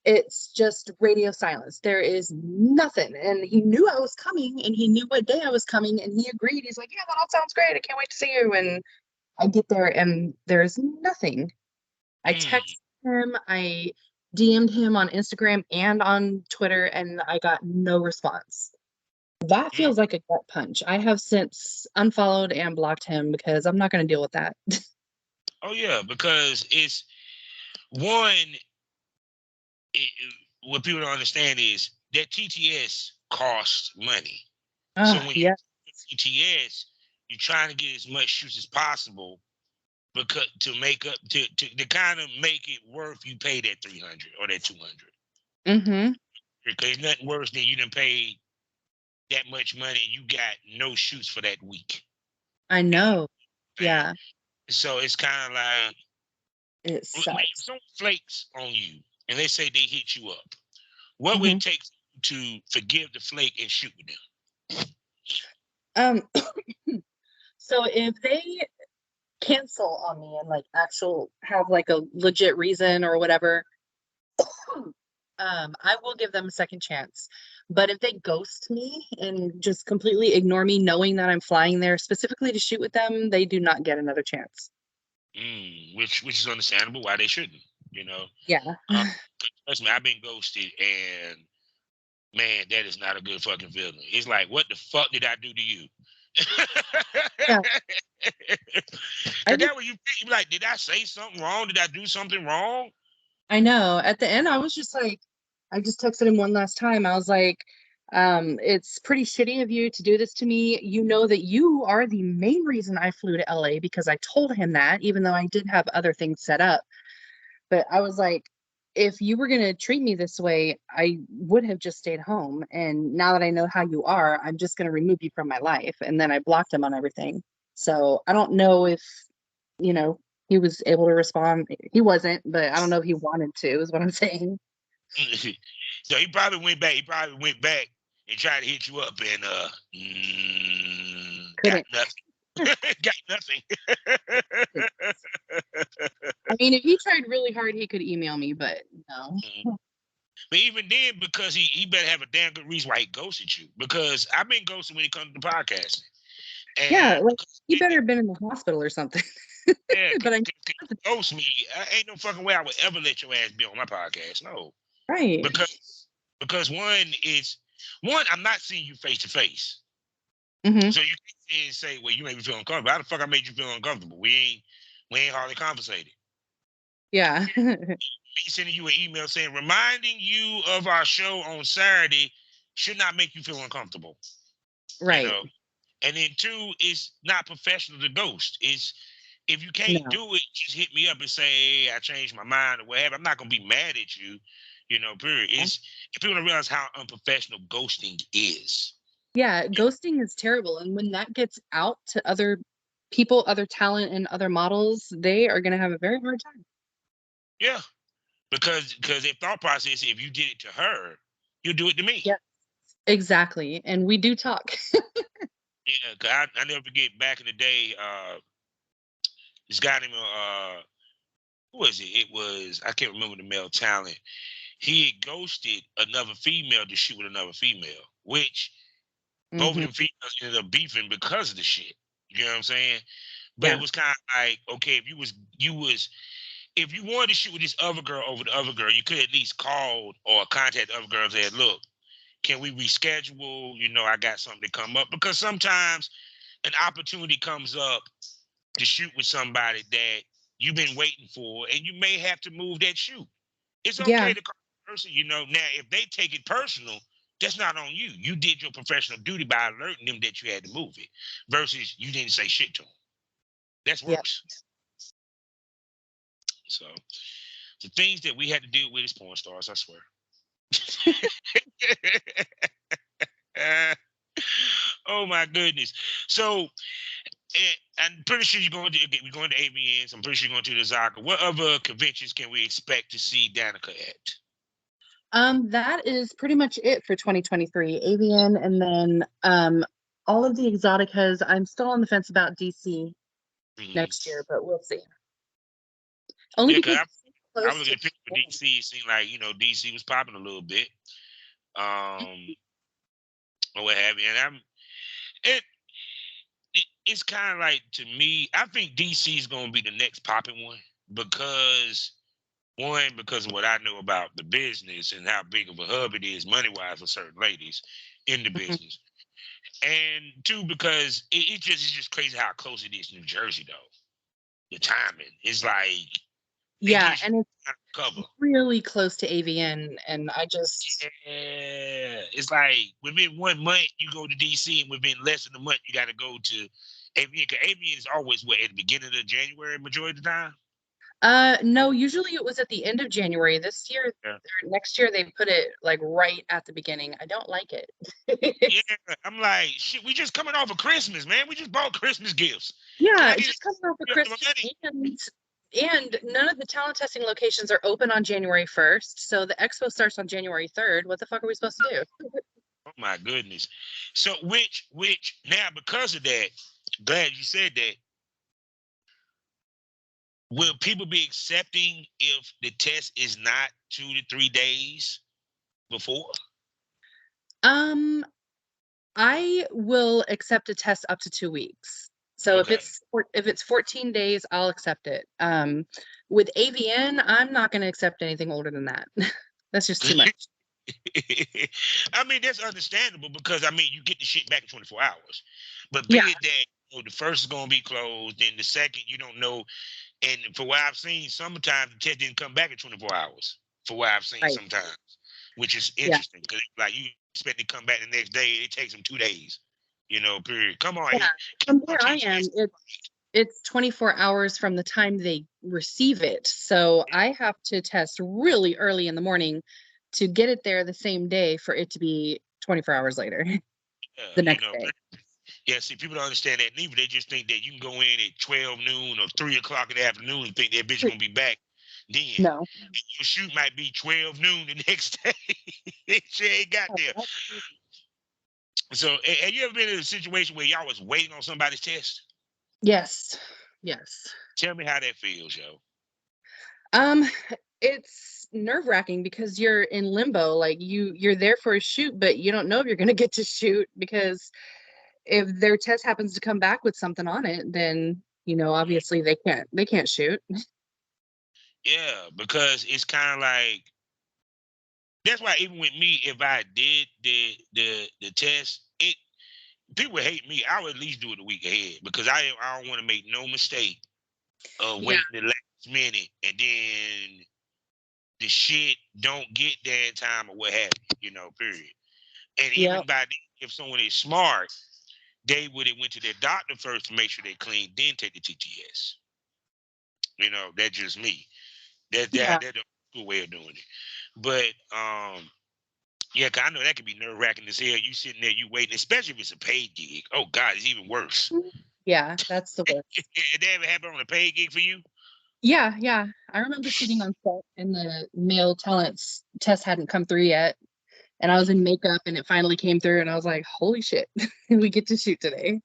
it's just radio silence. There is nothing. And he knew I was coming, and he knew what day I was coming, and he agreed. He's like, yeah, that all sounds great. I can't wait to see you. And I get there, and there's nothing. I texted him, I DM'd him on Instagram and on Twitter, and I got no response. That feels like a gut punch. I have since unfollowed and blocked him because I'm not going to deal with that. Oh yeah, because it's one. What people don't understand is that TTS costs money. So when you Yeah, TTS, you're trying to get as much shoots as possible because to make up to kind of make it worth you pay that 300 or that 200. Because nothing worse than you done paid that much money and you got no shoots for that week. I know. Yeah, So it's kind of like it when sucks. someone flakes on you and they say they hit you up, what would it take to forgive the flake and shoot with them? So if they cancel on me and like actual have like a legit reason or whatever, I will give them a second chance. But if they ghost me and just completely ignore me, knowing that I'm flying there specifically to shoot with them, they do not get another chance. Which is understandable why they shouldn't, you know. Yeah. Trust me, I've been ghosted, and man, that is not a good fucking feeling. It's like, what the fuck did I do to you? Yeah. Cause that when you like, did I say something wrong? Did I do something wrong? I know. At the end, I was just like, I just texted him one last time. I was like, it's pretty shitty of you to do this to me. You know that you are the main reason I flew to LA, because I told him that, even though I did have other things set up. But I was like, if you were going to treat me this way, I would have just stayed home. And now that I know how you are, I'm just going to remove you from my life. And then I blocked him on everything. So I don't know if, you know, he was able to respond. He wasn't, but I don't know if he wanted to, is what I'm saying. So he probably went back. He probably went back and tried to hit you up and got nothing. Got nothing. I mean, if he tried really hard, he could email me, but no. But even then, because he better have a damn good reason why he ghosted you. Because I've been ghosted when it comes to podcasting. And Yeah, like he better have been in the hospital or something. yeah, But I ghost me. Ain't no fucking way I would ever let your ass be on my podcast. No. right. Because one, I'm not seeing you face to face. Mm-hmm. So you can't say, well, you made me feel uncomfortable. How the fuck I made you feel uncomfortable? We ain't hardly conversated. Yeah. Me sending you an email saying reminding you of our show on Saturday should not make you feel uncomfortable. Right. You know? And then two, it's not professional to ghost. It's if you can't do it, just hit me up and say, hey, I changed my mind or whatever. I'm not gonna be mad at you, period. It's if people don't realize how unprofessional ghosting is. Yeah, ghosting is terrible. And when that gets out to other people, other talent, and other models, they are going to have a very hard time. Yeah, because their thought process, if you did it to her, you'll do it to me. Yeah, exactly. And we do talk. Yeah, cause I never forget back in the day, this guy named who was it? It was, I can't remember the male talent. He had ghosted another female to shoot with another female, which both of them females ended up beefing because of the shit. You know what I'm saying? But it was kind of like, okay, if if you wanted to shoot with this other girl over the other girl, you could at least call or contact the other girl and say, look, can we reschedule? I got something to come up. Because sometimes an opportunity comes up to shoot with somebody that you've been waiting for, and you may have to move that shoot. It's okay to call the person, Now, if they take it personal, that's not on you. You did your professional duty by alerting them that you had to move it, versus you didn't say shit to them. That's worse. So, The things that we had to deal with as porn stars, I swear. Oh my goodness. So I'm pretty sure we're going to AVNs. I'm pretty sure you're going to the Zaka. What other conventions can we expect to see Danica at? That is pretty much it for 2023. AVN, and then all of the Exoticas. I'm still on the fence about DC next year, but we'll see. Only Yeah, because because it's I was close looking to at pictures of DC. It seemed like DC was popping a little bit, or what have you. And it, it's kind of like, to me, I think DC is going to be the next popping one because of what I know about the business and how big of a hub it is money wise for certain ladies in the Mhm. business, and two, because it's just crazy how close it is to New Jersey though. The timing is like they Yeah, get you and it's cover. really close to AVN, and I just Yeah, it's like within 1 month you go to DC, and within less than a month you got to go to AVN. Cause AVN is always at the beginning of January, majority of the time. no, usually it was at the end of January. This year Yeah. or next year they put it like right at the beginning. I don't like it. Yeah, I'm like, shit, we just coming off of Christmas, man. We just bought Christmas gifts. Can Yeah, I it's get just coming off of my Christmas, money? and none of the talent testing locations are open on January 1st. So the expo starts on January 3rd. What the fuck are we supposed to do? Oh my goodness. So which now, because of that, glad you said that. Will people be accepting if the test is not 2 to 3 days before? Um, I will accept a test up to 2 weeks. So Okay. if it's 14 days, I'll accept it. With AVN, I'm not going to accept anything older than that. That's just too much. I mean, that's understandable because I mean you get the shit back in 24 hours. But be Yeah, it that the first is gonna be closed, then the second you don't know. And for what I've seen, sometimes the test didn't come back in 24 hours. For what I've seen right. sometimes, which is Yeah. interesting because like you expect to come back the next day, it takes them 2 days. Period. Come on, Yeah. come From on, where I am, TTS. it's 24 hours from the time they receive it. So I have to test really early in the morning to get it there the same day for it to be 24 hours later, the next day. Yeah, see, people don't understand that neither. They just think that you can go in at 12 noon or 3 o'clock in the afternoon and think that bitch gonna be back then. No. Your shoot might be 12 noon the next day. She ain't got Oh, there. that's crazy. So, have you ever been in a situation where y'all was waiting on somebody's test? Yes. Yes. Tell me how that feels, yo. Um, it's nerve-wracking because you're in limbo. Like you're there for a shoot, but you don't know if you're gonna get to shoot because if their test happens to come back with something on it, then obviously they can't shoot. Yeah, because it's kind of like that's why even with me, if I did the test, people would hate me. I would at least do it a week ahead because I don't want to make no mistake of Yeah. waiting the last minute and then the shit don't get there in time or what have you, period. And Yep. even by then, if someone is smart, they would have went to their doctor first to make sure they clean, then take the TTS. That's just me. Yeah. That's the cool way of doing it. But yeah, 'cause I know that could be nerve wracking as hell. You sitting there, you waiting, especially if it's a paid gig. Oh God, it's even worse. Yeah, that's the worst. Did that ever happen on a paid gig for you? Yeah, yeah. I remember sitting on set and the male talents test hadn't come through yet. And I was in makeup and it finally came through and I was like, holy shit, we get to shoot today.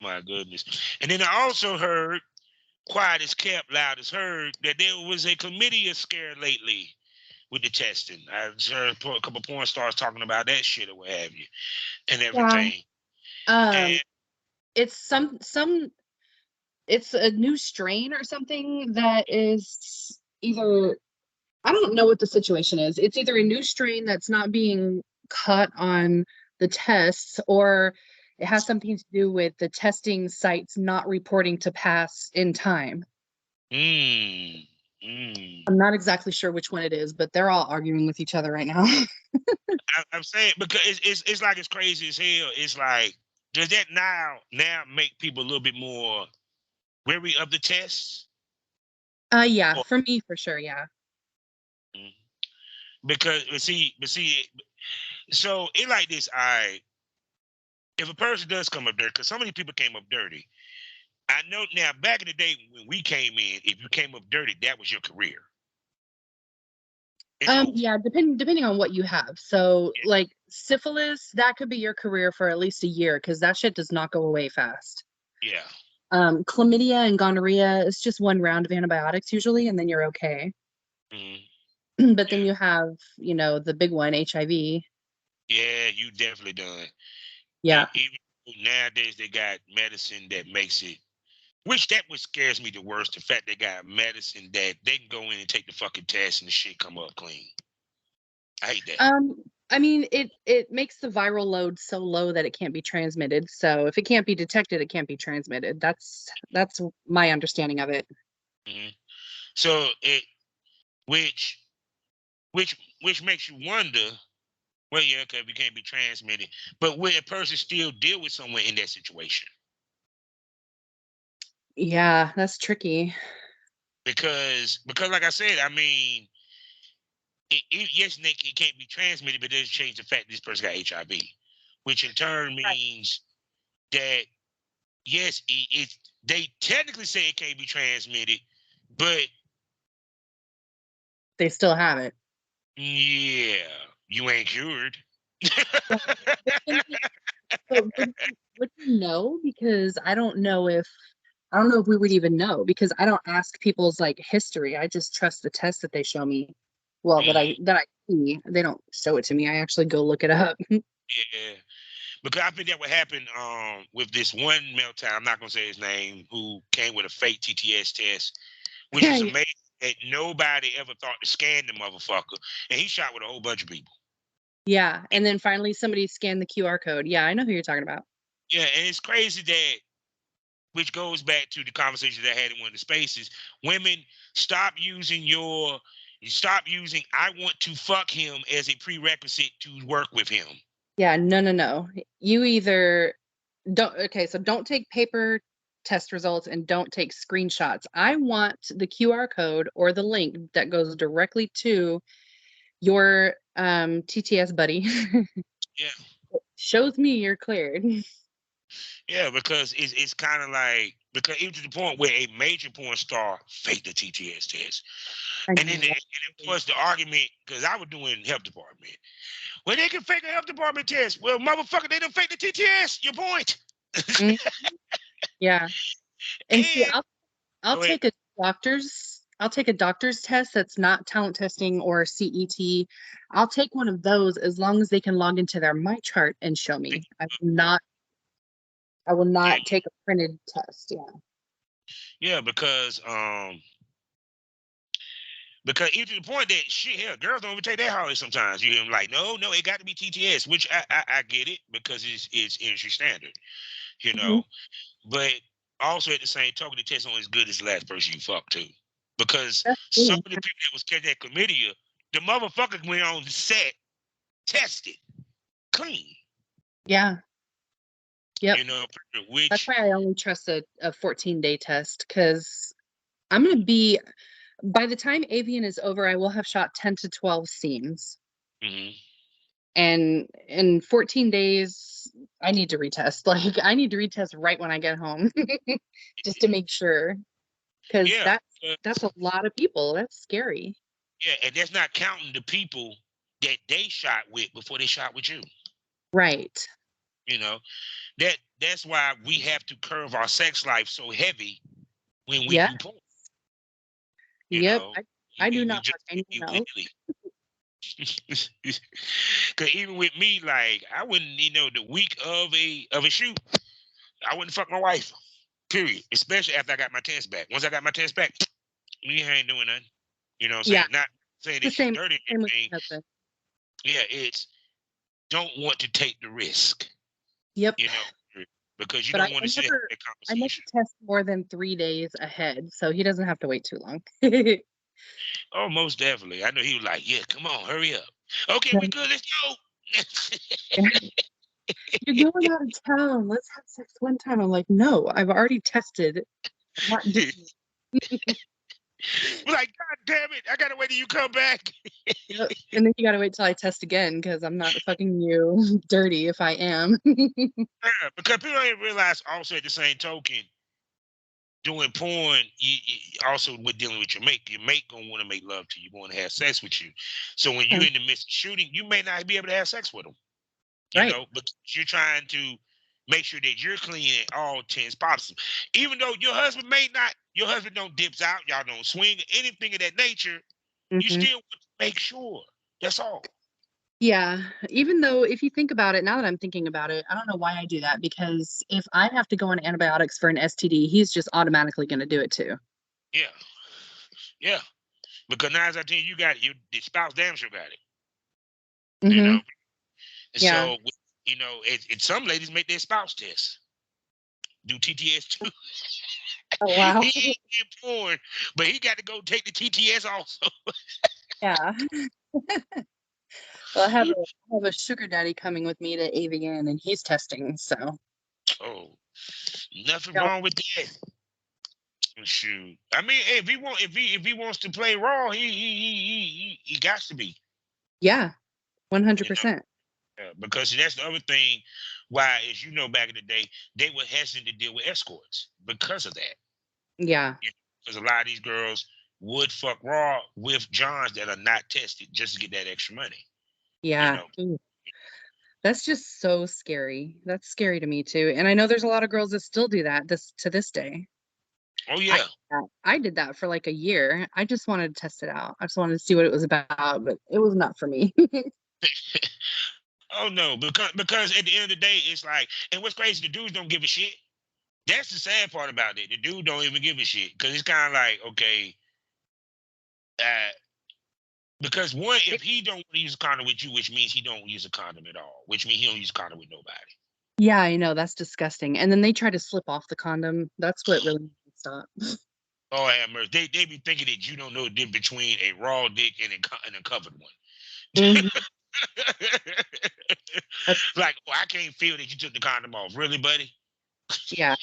My goodness. And then I also heard, quiet as kept, loud as heard, that there was a chlamydia scare lately with the testing. I heard a couple porn stars talking about that shit or what have you, and Yeah. everything. Um, And it's it's a new strain or something that is either, I don't know what the situation is. It's either a new strain that's not being caught on the tests, or it has something to do with the testing sites not reporting to pass in time. mm, mm. I'm not exactly sure which one it is, but they're all arguing with each other right now. I'm saying because it's like it's crazy as hell. It's like, does that now make people a little bit more wary of the tests? Yeah, Or for me, for sure, yeah. Mhm. Because but see, so it like this. I if a person does come up dirty, because so many people came up dirty. I know now. Back in the day when we came in, if you came up dirty, that was your career. It's over. Yeah, depending on what you have. So like syphilis, that could be your career for at least a year because that shit does not go away fast. Yeah. Chlamydia and gonorrhea is just one round of antibiotics usually, and then you're okay. Mm-hmm. But Yeah. then you have, the big one, HIV. Yeah, you definitely done. Yeah. Even nowadays, they got medicine that makes it. Which that what scares me the worst. The fact they got medicine that they can go in and take the fucking test and the shit come up clean. I hate that. I mean, it makes the viral load so low that it can't be transmitted. So if it can't be detected, it can't be transmitted. That's my understanding of it. Hmm. So it which which makes you wonder. Well, yeah, because it can't be transmitted. But will a person still deal with someone in that situation? Yeah, that's tricky. Because like I said, I mean, yes, Nick, it can't be transmitted, but it doesn't change the fact this person got HIV, which in turn Right. means that yes, they technically say it can't be transmitted, but They still have it. yeah, you ain't cured. Right. But would you know? Because I don't know if we would even know because I don't ask people's like history. I just trust the test that they show me. Well, Mhm. that I see. They don't show it to me. I actually go look it up. Yeah, because I think that would happen with this one male time. I'm not gonna say his name, who came with a fake TTS test, which is Yeah. amazing that nobody ever thought to scan the motherfucker, and he shot with a whole bunch of people. Yeah. And then finally somebody scanned the QR code. Yeah, I know who you're talking about. Yeah, and it's crazy that, which goes back to the conversation that I had in one of the spaces. Women, stop using "I want to fuck him" as a prerequisite to work with him. Yeah, no, no, no. You either don't okay, so don't take paper test results and don't take screenshots. I want the QR code or the link that goes directly to your TTS buddy. Yeah, Shows me you're cleared. yeah, because it's kind of like, because even to the point where a major porn star faked the TTS test, I and know, then of course the argument, because I was doing health department, well, they can fake a health department test. Well, motherfucker, they don't fake the TTS. Your point. mm, yeah. And see, And I'll go ahead. take I'll take a doctor's test that's not talent testing or CET. I'll take one of those as long as they can log into their my chart and show me. I will Yeah, not take a printed test. Yeah. yeah, because even to the point that shit, hell, girls don't even take that hard sometimes. You hear them like, no, no, it got to be TTS, which I get it because it's industry standard, you Mhm. know. But also at the same token, the test only as good as the last person you fuck to, because That's some true. of the people that was catching that chlamydia, the motherfucker went on the set, tested, clean, Yeah. Yep. you know, That's which why I only trust a 14-day test because I'm gonna be by the time avian is over, I will have shot 10 to 12 scenes. mhm. And in 14 days, I need to retest. Like I need to retest right when I get home just to make sure. Because Yeah, that's a lot of people. That's scary. yeah, and that's not counting the people that they shot with before they shot with you. Right. You know, that's why we have to curve our sex life so heavy when we Yeah. do porn. You Yep. know, I do we not just fuck take anyone it else. willingly. Cause even with me, like I wouldn't, the week of a shoot, I wouldn't fuck my wife. Period. Especially after I got my test back. Once I got my test back, me ain't doing nothing. You know what I'm Yeah. saying? Not saying The that she's same dirty or same with anything. my husband. Yeah, it's don't want to take the risk. Yep. You know, because you But don't want to sit and have that I never conversation. test more than 3 days ahead, so he doesn't have to wait too long. Oh, most definitely. I know he was like, "Yeah, come on, hurry up." Okay, we good. Let's go. You're going out of town. Let's have sex one time. I'm like, no, I've already tested. I'm not doing it. Like, God damn it, I gotta wait till you come back. Yep. And then you gotta wait till I test again because I'm not fucking you dirty if I am. Yeah, because people don't even realize also at the same token, doing porn, you also with dealing with your mate gonna want to make love to you, want to have sex with you. So when you're in the midst of shooting, you may not be able to have sex with them, Right. but you're trying to make sure that you're clean at all times possible. Even though your husband don't dips out, y'all don't swing, anything of that nature, you Mhm. still want to make sure. That's all. Yeah, even though if you think about it, now that I'm thinking about it, I don't know why I do that because if I have to go on antibiotics for an STD, he's just automatically going to do it too. Yeah. Yeah. Because 9 out of 10, you got it. The spouse damn sure got it. You Hmm. know. Yeah. So, some ladies make their spouse test, do TTS too. Oh, wow. He ain't in porn, but he got to go take the TTS also. Yeah. Well, I have a sugar daddy coming with me to AVN and he's testing, so. Oh, nothing Yeah. wrong with that. Shoot, I mean, if he wants to play raw, he got to be. Yeah, You know, 100%. because that's the other thing. Why, as you know, back in the day, they were hesitant to deal with escorts because of that. Yeah. Because a lot of these girls would fuck raw with Johns that are not tested just to get that extra money. You Yeah. know. Ooh, that's just so scary. That's scary to me too. And I know there's a lot of girls that still do that to this day. Oh I yeah. I did that for like a year. I just wanted to test it out. I just wanted to see what it was about, but it was not for me. Oh no, because at the end of the day, it's like, and what's crazy, the dudes don't give a shit. That's the sad part about it. The dude don't even give a shit because it's kind of like, okay, uh, because one, if he don't want to use a condom with you, which means he don't use a condom at all, which means he don't use a condom with nobody. Yeah, I know. That's disgusting. And then they try to slip off the condom. That's what really needs to stop. Oh, have mercy. They be thinking that you don't know the difference between a raw dick and a covered one. Mhm. That's, Like, oh, I can't feel that you took the condom off. Really, buddy? yeah.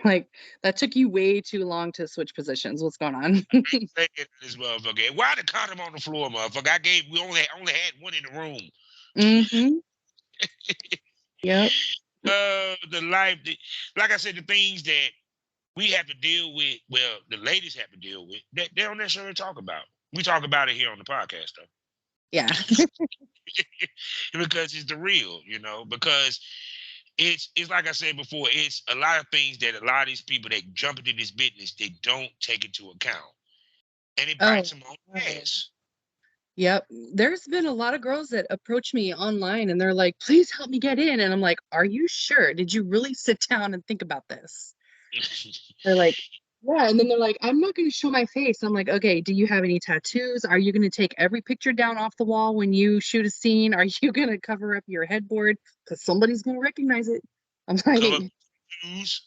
Like that took you way too long to switch positions. What's going on? This motherfucker. Why the condom on the floor, motherfucker? We only had one in the room. Hmm. Yep. The life, like I said, the things that we have to deal with, well, the ladies have to deal with, that they don't necessarily talk about. We talk about it here on the podcast, though. Yeah. Because it's the real, because it's like I said before, it's a lot of things that a lot of these people that jump into this business, they don't take into account. And it bites Oh. them on the ass. Yep. There's been a lot of girls that approach me online and they're like, please help me get in. And I'm like, are you sure? Did you really sit down and think about this? They're like, yeah. And then they're like, I'm not going to show my face. I'm like, okay, do you have any tattoos? Are you going to take every picture down off the wall when you shoot a scene? Are you going to cover up your headboard? Because somebody's going to recognize it. I'm Cover like, tattoos.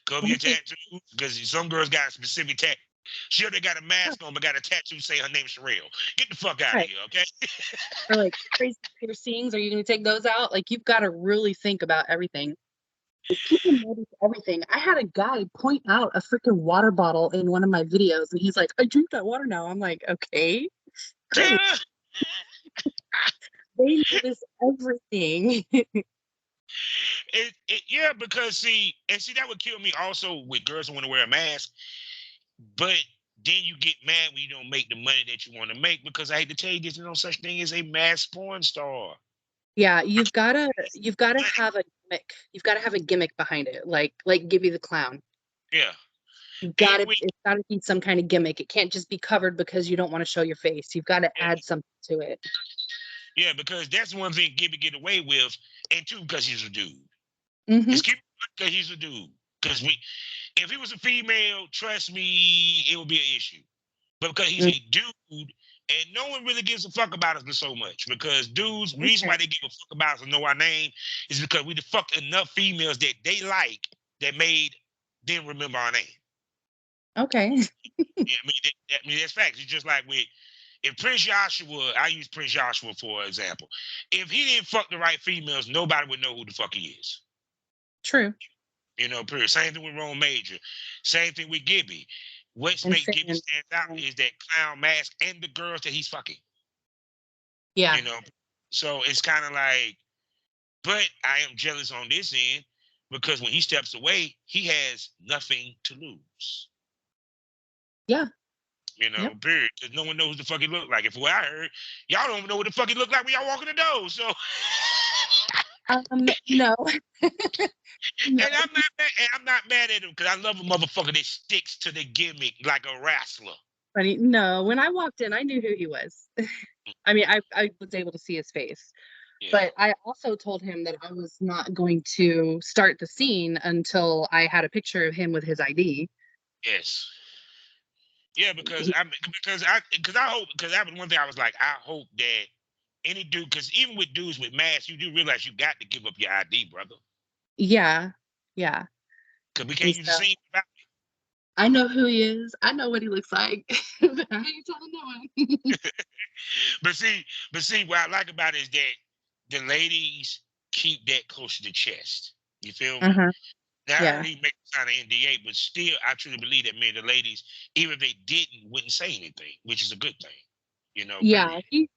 Cover your tattoos. Because some girls got a specific tattoo. Sure, they got a mask on, but got a tattoo say her name's Sherelle. Get the fuck out of right. here, okay? Or like crazy piercings. Are you going to take those out? Like, you've got to really think about everything. People notice everything. I had a guy point out a freaking water bottle in one of my videos, and he's like, I drink that water now. I'm like, okay, great. They notice everything. Yeah, because see, that would kill me also with girls who want to wear a mask. But then you get mad when you don't make the money that you want to make, because I hate to tell you, there's no such thing as a mass porn star. Yeah, you've gotta have a gimmick. You've got to have a gimmick behind it, like Gibby the clown. Yeah. It's got to be some kind of gimmick. It can't just be covered because you don't want to show your face. You've got to add something to it. Yeah, because that's one thing Gibby get away with, and two, because he's a dude. Hmm. It's because he's a dude. Because if he was a female, trust me, it would be an issue. But because he's a dude, and no one really gives a fuck about us so much. Because dudes, the reason why they give a fuck about us and know our name is because we fucked enough females that they like that made them remember our name. Okay. Yeah, I mean, that's facts. It's just like if Prince Joshua, I use Prince Joshua for example. If he didn't fuck the right females, nobody would know who the fuck he is. True. Period. Same thing with Rome Major. Same thing with Gibby. What's And make Gibby saying, stand out is that clown mask and the girls that he's fucking. yeah, You know, so it's kind of like, but I am jealous on this end because when he steps away, he has nothing to lose. yeah, You know, yep. period. Because no one knows what the fuck he look like. If what I heard, y'all don't know what the fuck he look like when y'all walk in the door. So, No, no, and I'm not mad at him because I love a motherfucker that sticks to the gimmick like a wrestler. funny. No, when I walked in, I knew who he was. I mean, I was able to see his face, Yeah. but I also told him that I was not going to start the scene until I had a picture of him with his ID. Yes. Yeah, because He, I hope because that was one thing I was like, I hope that any dude, because even with dudes with masks, you do realize you got to give up your ID, brother. yeah, yeah. Because we And can't use the so scene without I know who he is. I know what he looks like, but I ain't telling no one. But see, what I like about it is that the ladies keep that close to the chest. You feel me? Uh-huh. Now I Yeah. heard he make a sign of NDA, but still, I truly believe that many of the ladies, even if they didn't, wouldn't say anything, which is a good thing. You know, Yeah. period.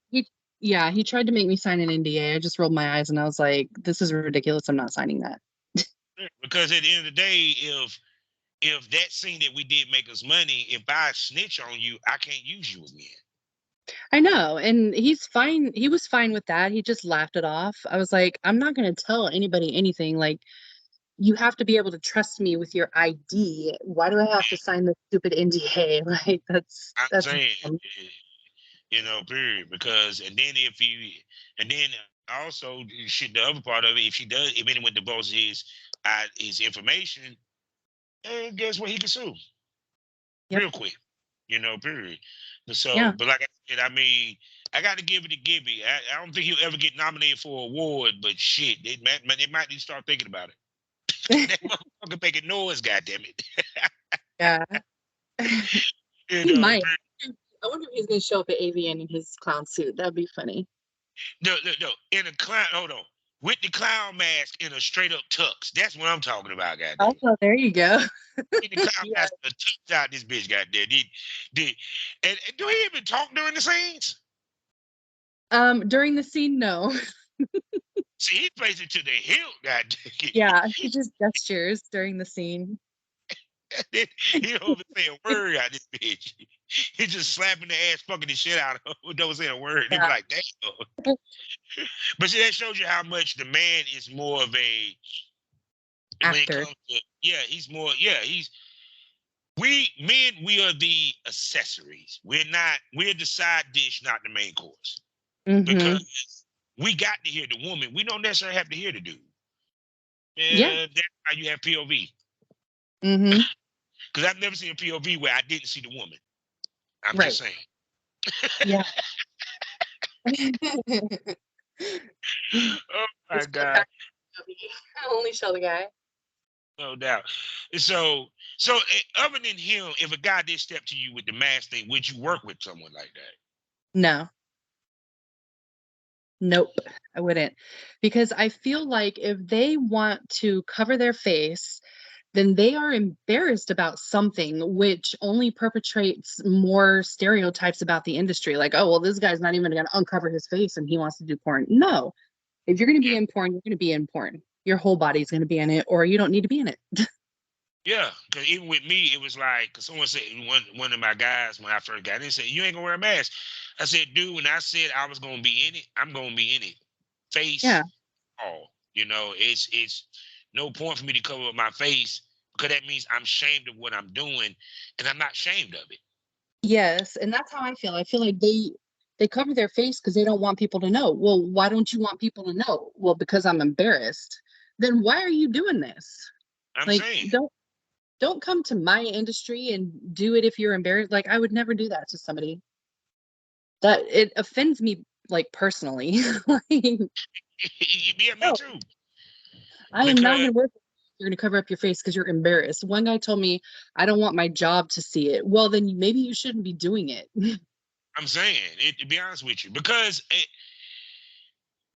He tried to make me sign an NDA. I just rolled my eyes and I was like, this is ridiculous. I'm not signing that. Because at the end of the day, if that scene that we did make us money, if I snitch on you, I can't use you again. I know. And he's fine. He was fine with that. He just laughed it off. I was like, I'm not going to tell anybody anything. Like, you have to be able to trust me with your ID. Why do I have to sign this stupid NDA? Like, I'm that's saying, dumb. you know, period. Because and then also shit. The other part of it, if anyone divulges his information, guess what? He can sue Yep. real quick. You know, period. Yeah. But like I said, I mean, I got to give it to Gibby. I don't think he'll ever get nominated for an award, but shit, they might need to start thinking about it. That motherfucker making noise, goddamn it. Yeah. You He know, might. I wonder if he's going to show up at AVN in his clown suit. That'd be funny. no, in a clown. Hold on, with the clown mask in a straight up tux. That's what I'm talking about, goddamn it. Oh, there you go. In the clown Yeah. mask, the tux out this bitch, goddamn. And do he even talk during the scenes? During the scene, no. See, he plays it to the hilt, goddamn. Yeah, he just gestures during the scene. He don't even say a word out this bitch. He just slapping the ass, fucking the shit out of him. Don't say a word. They be Yeah. like, damn. But see, that shows you how much the man is more of a when it Actor. comes to he's more he's we are the accessories. We're the side dish, not the main course. Mm-hmm. Because we got to hear the woman. We don't necessarily have to hear the dude. Yeah. Yeah, that's how you have POV. Mm-hmm. Because I've never seen a POV where I didn't see the woman. I'm just Right. saying. Yeah. Oh my Just put God. back only show the guy. No doubt. So, other than him, if a guy did step to you with the mask thing, would you work with someone like that? No. Nope. I wouldn't. Because I feel like if they want to cover their face, then they are embarrassed about something, which only perpetrates more stereotypes about the industry. Like, oh, well, this guy's not even going to uncover his face and he wants to do porn. No. If you're going to be Yeah, in porn, you're going to be in porn. Your whole body's going to be in it, or you don't need to be in it. yeah. Because even with me, it was like, cause someone said one of my guys when I first got in, they said, "You ain't gonna wear a mask." I said, "Dude, when I said I was gonna be in it, I'm gonna be in it, Yeah. face all. You know, it's no point for me to cover up my face because that means I'm ashamed of what I'm doing, and I'm not ashamed of it." Yes, and that's how I feel. I feel like they cover their face because they don't want people to know. Well, why don't you want people to know? Well, because I'm embarrassed. Then why are you doing this? I'm Like, saying, don't come to my industry and do it if you're embarrassed. Like, I would never do that to somebody. That it offends me, like, personally. Like, yeah, me no, too. I am not Because gonna work with you. You're gonna cover up your face because you're embarrassed. One guy told me I don't want my job to see it. Well, then maybe you shouldn't be doing it. I'm saying it, to be honest with you, because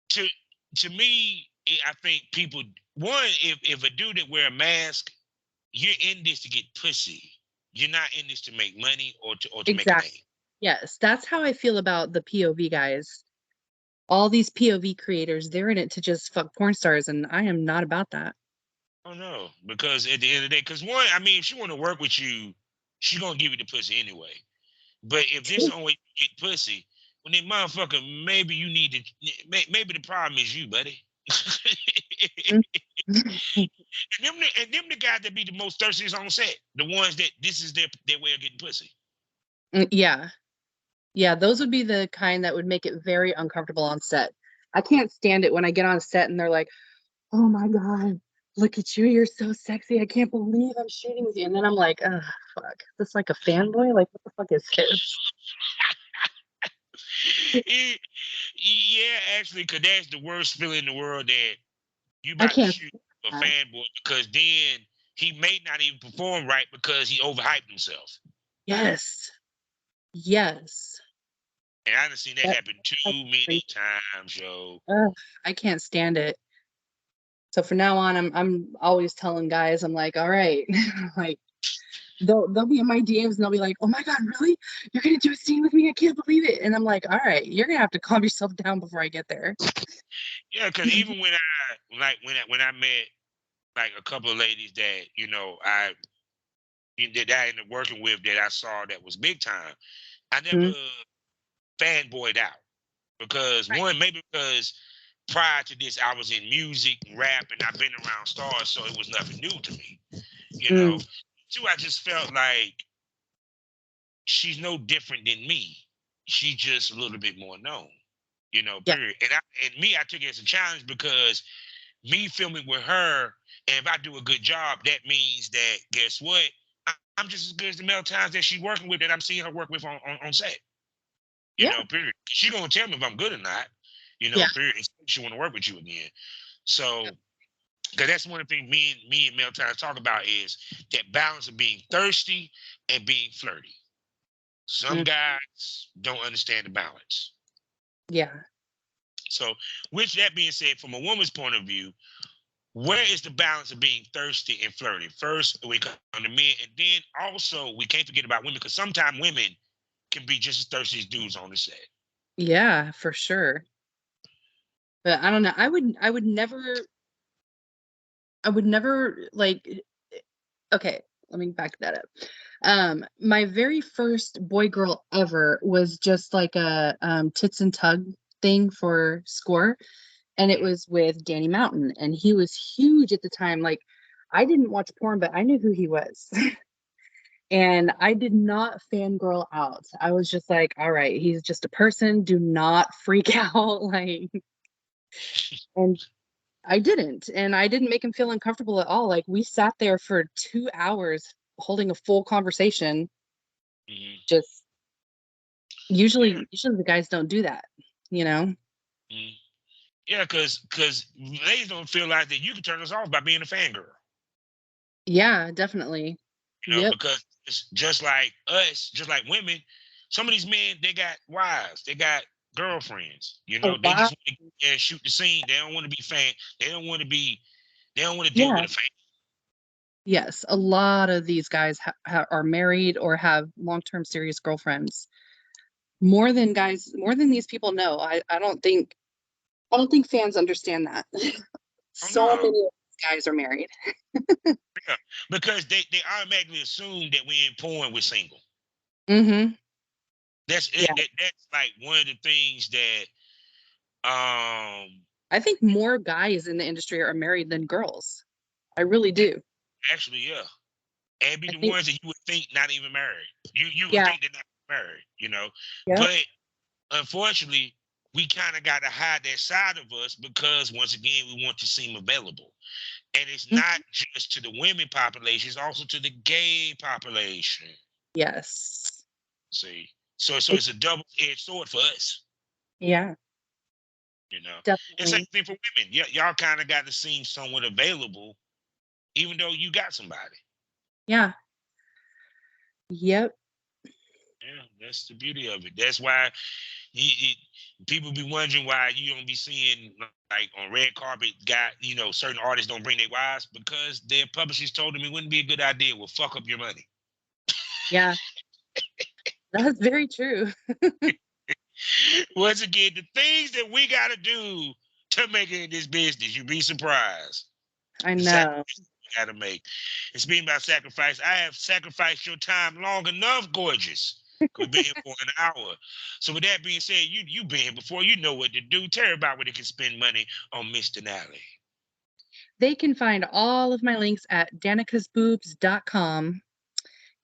to to me, I think people if a dude that wear a mask, you're in this to get pussy. You're not in this to make money or to make a name. Exactly. Yes, that's how I feel about the POV guys. All these POV creators, they're in it to just fuck porn stars, and I am not about that. Oh no, because at the end of the day, because one, I mean, if she want to work with you, she gonna give you the pussy anyway. But if this is True. the only way you get pussy, well then, motherfucker, maybe you need to. Maybe the problem is you, buddy. Mm. and them the guys that be the most thirstiest on set, the ones that this is their way of getting pussy. Yeah. Yeah, those would be the kind that would make it very uncomfortable on set. I can't stand it when I get on set and they're like, "Oh my God, look at you. You're so sexy. I can't believe I'm shooting with you." And then I'm like, "Ugh, fuck. Is this like a fanboy? Like, what the fuck is this?" Yeah, actually, because that's the worst feeling in the world that you I about to can't shoot a stand that. fanboy because then he may not even perform right because he overhyped himself. Yes. Yes. And I done seen that That, happen too that's many crazy. times, yo. Ugh, I can't stand it. So from now on, I'm always telling guys, I'm like, all right, like they'll be in my DMs and they'll be like, "Oh my God, really? You're gonna do a scene with me? I can't believe it." And I'm like, all right, you're gonna have to calm yourself down before I get there. Yeah, because even when I met like a couple of ladies that that I ended up working with that I saw that was big time, I never Mhm. fanboyed out because Right. one, maybe because prior to this I was in music and rap and I've been around stars, so it was nothing new to me. You know, Mm, two, I just felt like she's no different than me. She's just a little bit more known. yeah. Period. I took it as a challenge because me filming with her, and if I do a good job, that means that guess what? I'm just as good as the male times that she's working with that I'm seeing her work with on set. Yeah. Period. She gonna tell me if I'm good or not. Yeah. Period. She want to work with you again. So, because that's one of the things me and male times talk about is that balance of being thirsty and being flirty. Some Mm, guys don't understand the balance. yeah. So, with that being said, from a woman's point of view, where is the balance of being thirsty and flirty? First, we come to men, and then also we can't forget about women because sometimes women can be just as thirsty as dudes on the set. Yeah, for sure. But I don't know. I would never like okay, let me back that up. My very first boy girl ever was just like a tits and tug thing for Score, and it was with Danny Mountain, and he was huge at the time. Like, I didn't watch porn, but I knew who he was. And I did not fangirl out. I was just like, all right, he's just a person. Do not freak out. Like, and I didn't. And I didn't make him feel uncomfortable at all. Like, we sat there for 2 hours holding a full conversation. Mm-hmm. Just Yeah, usually the guys don't do that, you know? mm-hmm. Yeah, because ladies don't feel like that you can turn us off by being a fangirl. Yeah, definitely. Yep. Because it's just like us, just like women, some of these men, they got wives, they got girlfriends. A They lot. just want to shoot the scene. They don't want to be fan. They don't want to be. They don't want to deal Yeah. with a fan. Yes. A lot of these guys are married or have long-term serious girlfriends. More than these people know. I don't think fans understand that. Oh So no, many of these guys are married. yeah, because they automatically assume that we in porn we're single. Mhm. That's it. Yeah. That's like one of the things that um I think more guys in the industry are married than girls. I really do. actually, yeah, and be I the think ones that you would think not even married. You would yeah. think they're not married. Yep. But unfortunately, we kind of got to hide that side of us because once again, we want to seem available. And it's not Mhm. just to the women population, it's also to the gay population. Yes. See? So It, it's a double-edged sword for us, yeah, you know. And same definitely. thing for women. Y'all kind of got to seem somewhat available, even though you got somebody. Yeah. Yep. Yeah, that's the beauty of it. That's why people be wondering why you don't be seeing like on red carpet certain artists don't bring their wives because their publishers told them it wouldn't be a good idea. Will fuck up your money. Yeah, that's very true. Once again, the things that we got to do to make it in this business, you'd be surprised. I The know. sacrifices we got to make. And speaking about sacrifice, I have sacrificed your time long enough, gorgeous. We've been here for an hour. So with that being said, you've been here before. You know what to do. Tell everybody where they can spend money on Mr. Nally. They can find all of my links at danicasboobs.com.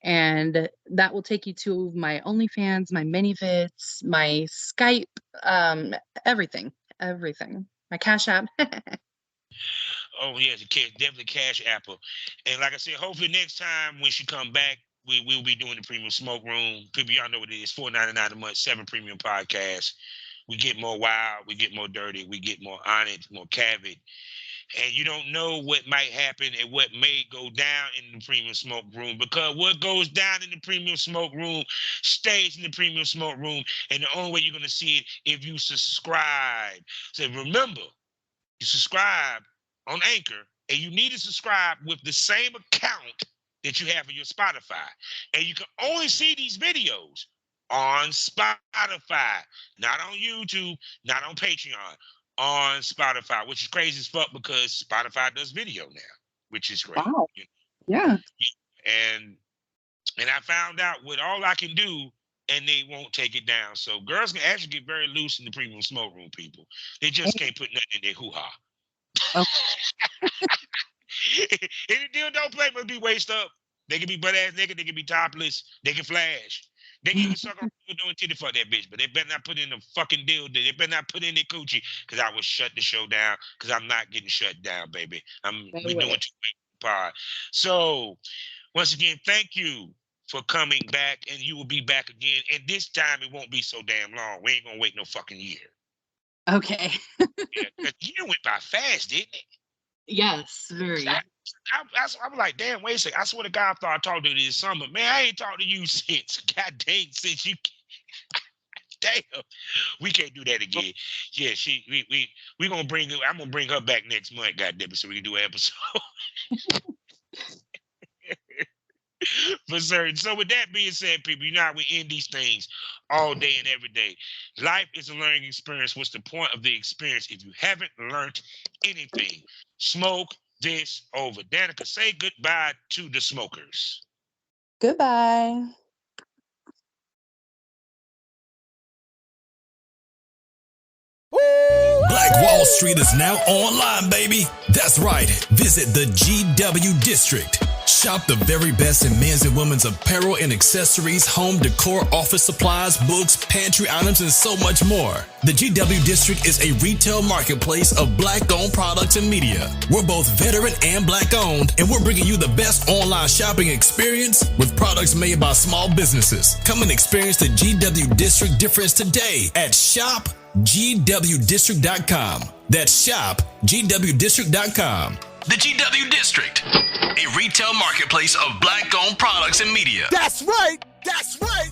And that will take you to my OnlyFans, my ManyVids, my Skype, everything, My Cash App. Oh yes, definitely Cash Apple. And like I said, hopefully next time when she come back, we'll be doing the Premium Smoke Room. People, y'all know what it is, $4.99 a month, 7 premium podcasts. We get more wild, we get more dirty, we get more honest, more cavid. And you don't know what might happen and what may go down in the Premium Smoke Room, because what goes down in the Premium Smoke Room stays in the Premium Smoke Room. And the only way you're going to see it if you subscribe. So remember, you subscribe on Anchor, and you need to subscribe with the same account that you have for your Spotify. And you can only see these videos on Spotify, not on YouTube, not on Patreon, on Spotify, which is crazy as fuck because Spotify does video now, which is great. Wow. Yeah. And I found out what all I can do, and they won't take it down. So girls can actually get very loose in the Premium Smoke Room, people. They just can't put nothing in their hoo-ha. Any deal don't play must be waist up. They can be butt ass naked, they can be topless, they can flash. They can even suck on doing titty fuck that bitch, but they better not put in the fucking deal. They better not put in their coochie, because I will shut the show down, because I'm not getting shut down, baby. We doing too much pod. So once again, thank you for coming back, and you will be back again. And this time it won't be so damn long. We ain't gonna wait no fucking year. Okay. Yeah, the year went by fast, didn't it? Yes, very. I'm like, damn, wait a second. I swear to God, I thought I talked to you this summer. Man, I ain't talked to you since. God dang, since you. Damn, we can't do that again. Yeah, we gonna bring her. I'm gonna bring her back next month. God damn it, so we can do an episode. For certain. So with that being said, people, you know how we end these things all day and every day. Life is a learning experience. What's the point of the experience if you haven't learned anything? Smoke this over. Danica, say goodbye to the smokers. Goodbye. Black Wall Street is now online, baby. That's right. Visit the GW District. Shop the very best in men's and women's apparel and accessories, home decor, office supplies, books, pantry items, and so much more. The GW District is a retail marketplace of Black-owned products and media. We're both veteran and Black-owned, and we're bringing you the best online shopping experience with products made by small businesses. Come and experience the GW District difference today at shopgwdistrict.com. That's shopgwdistrict.com. The GW District, a retail marketplace of Black-owned products and media. That's right. That's right.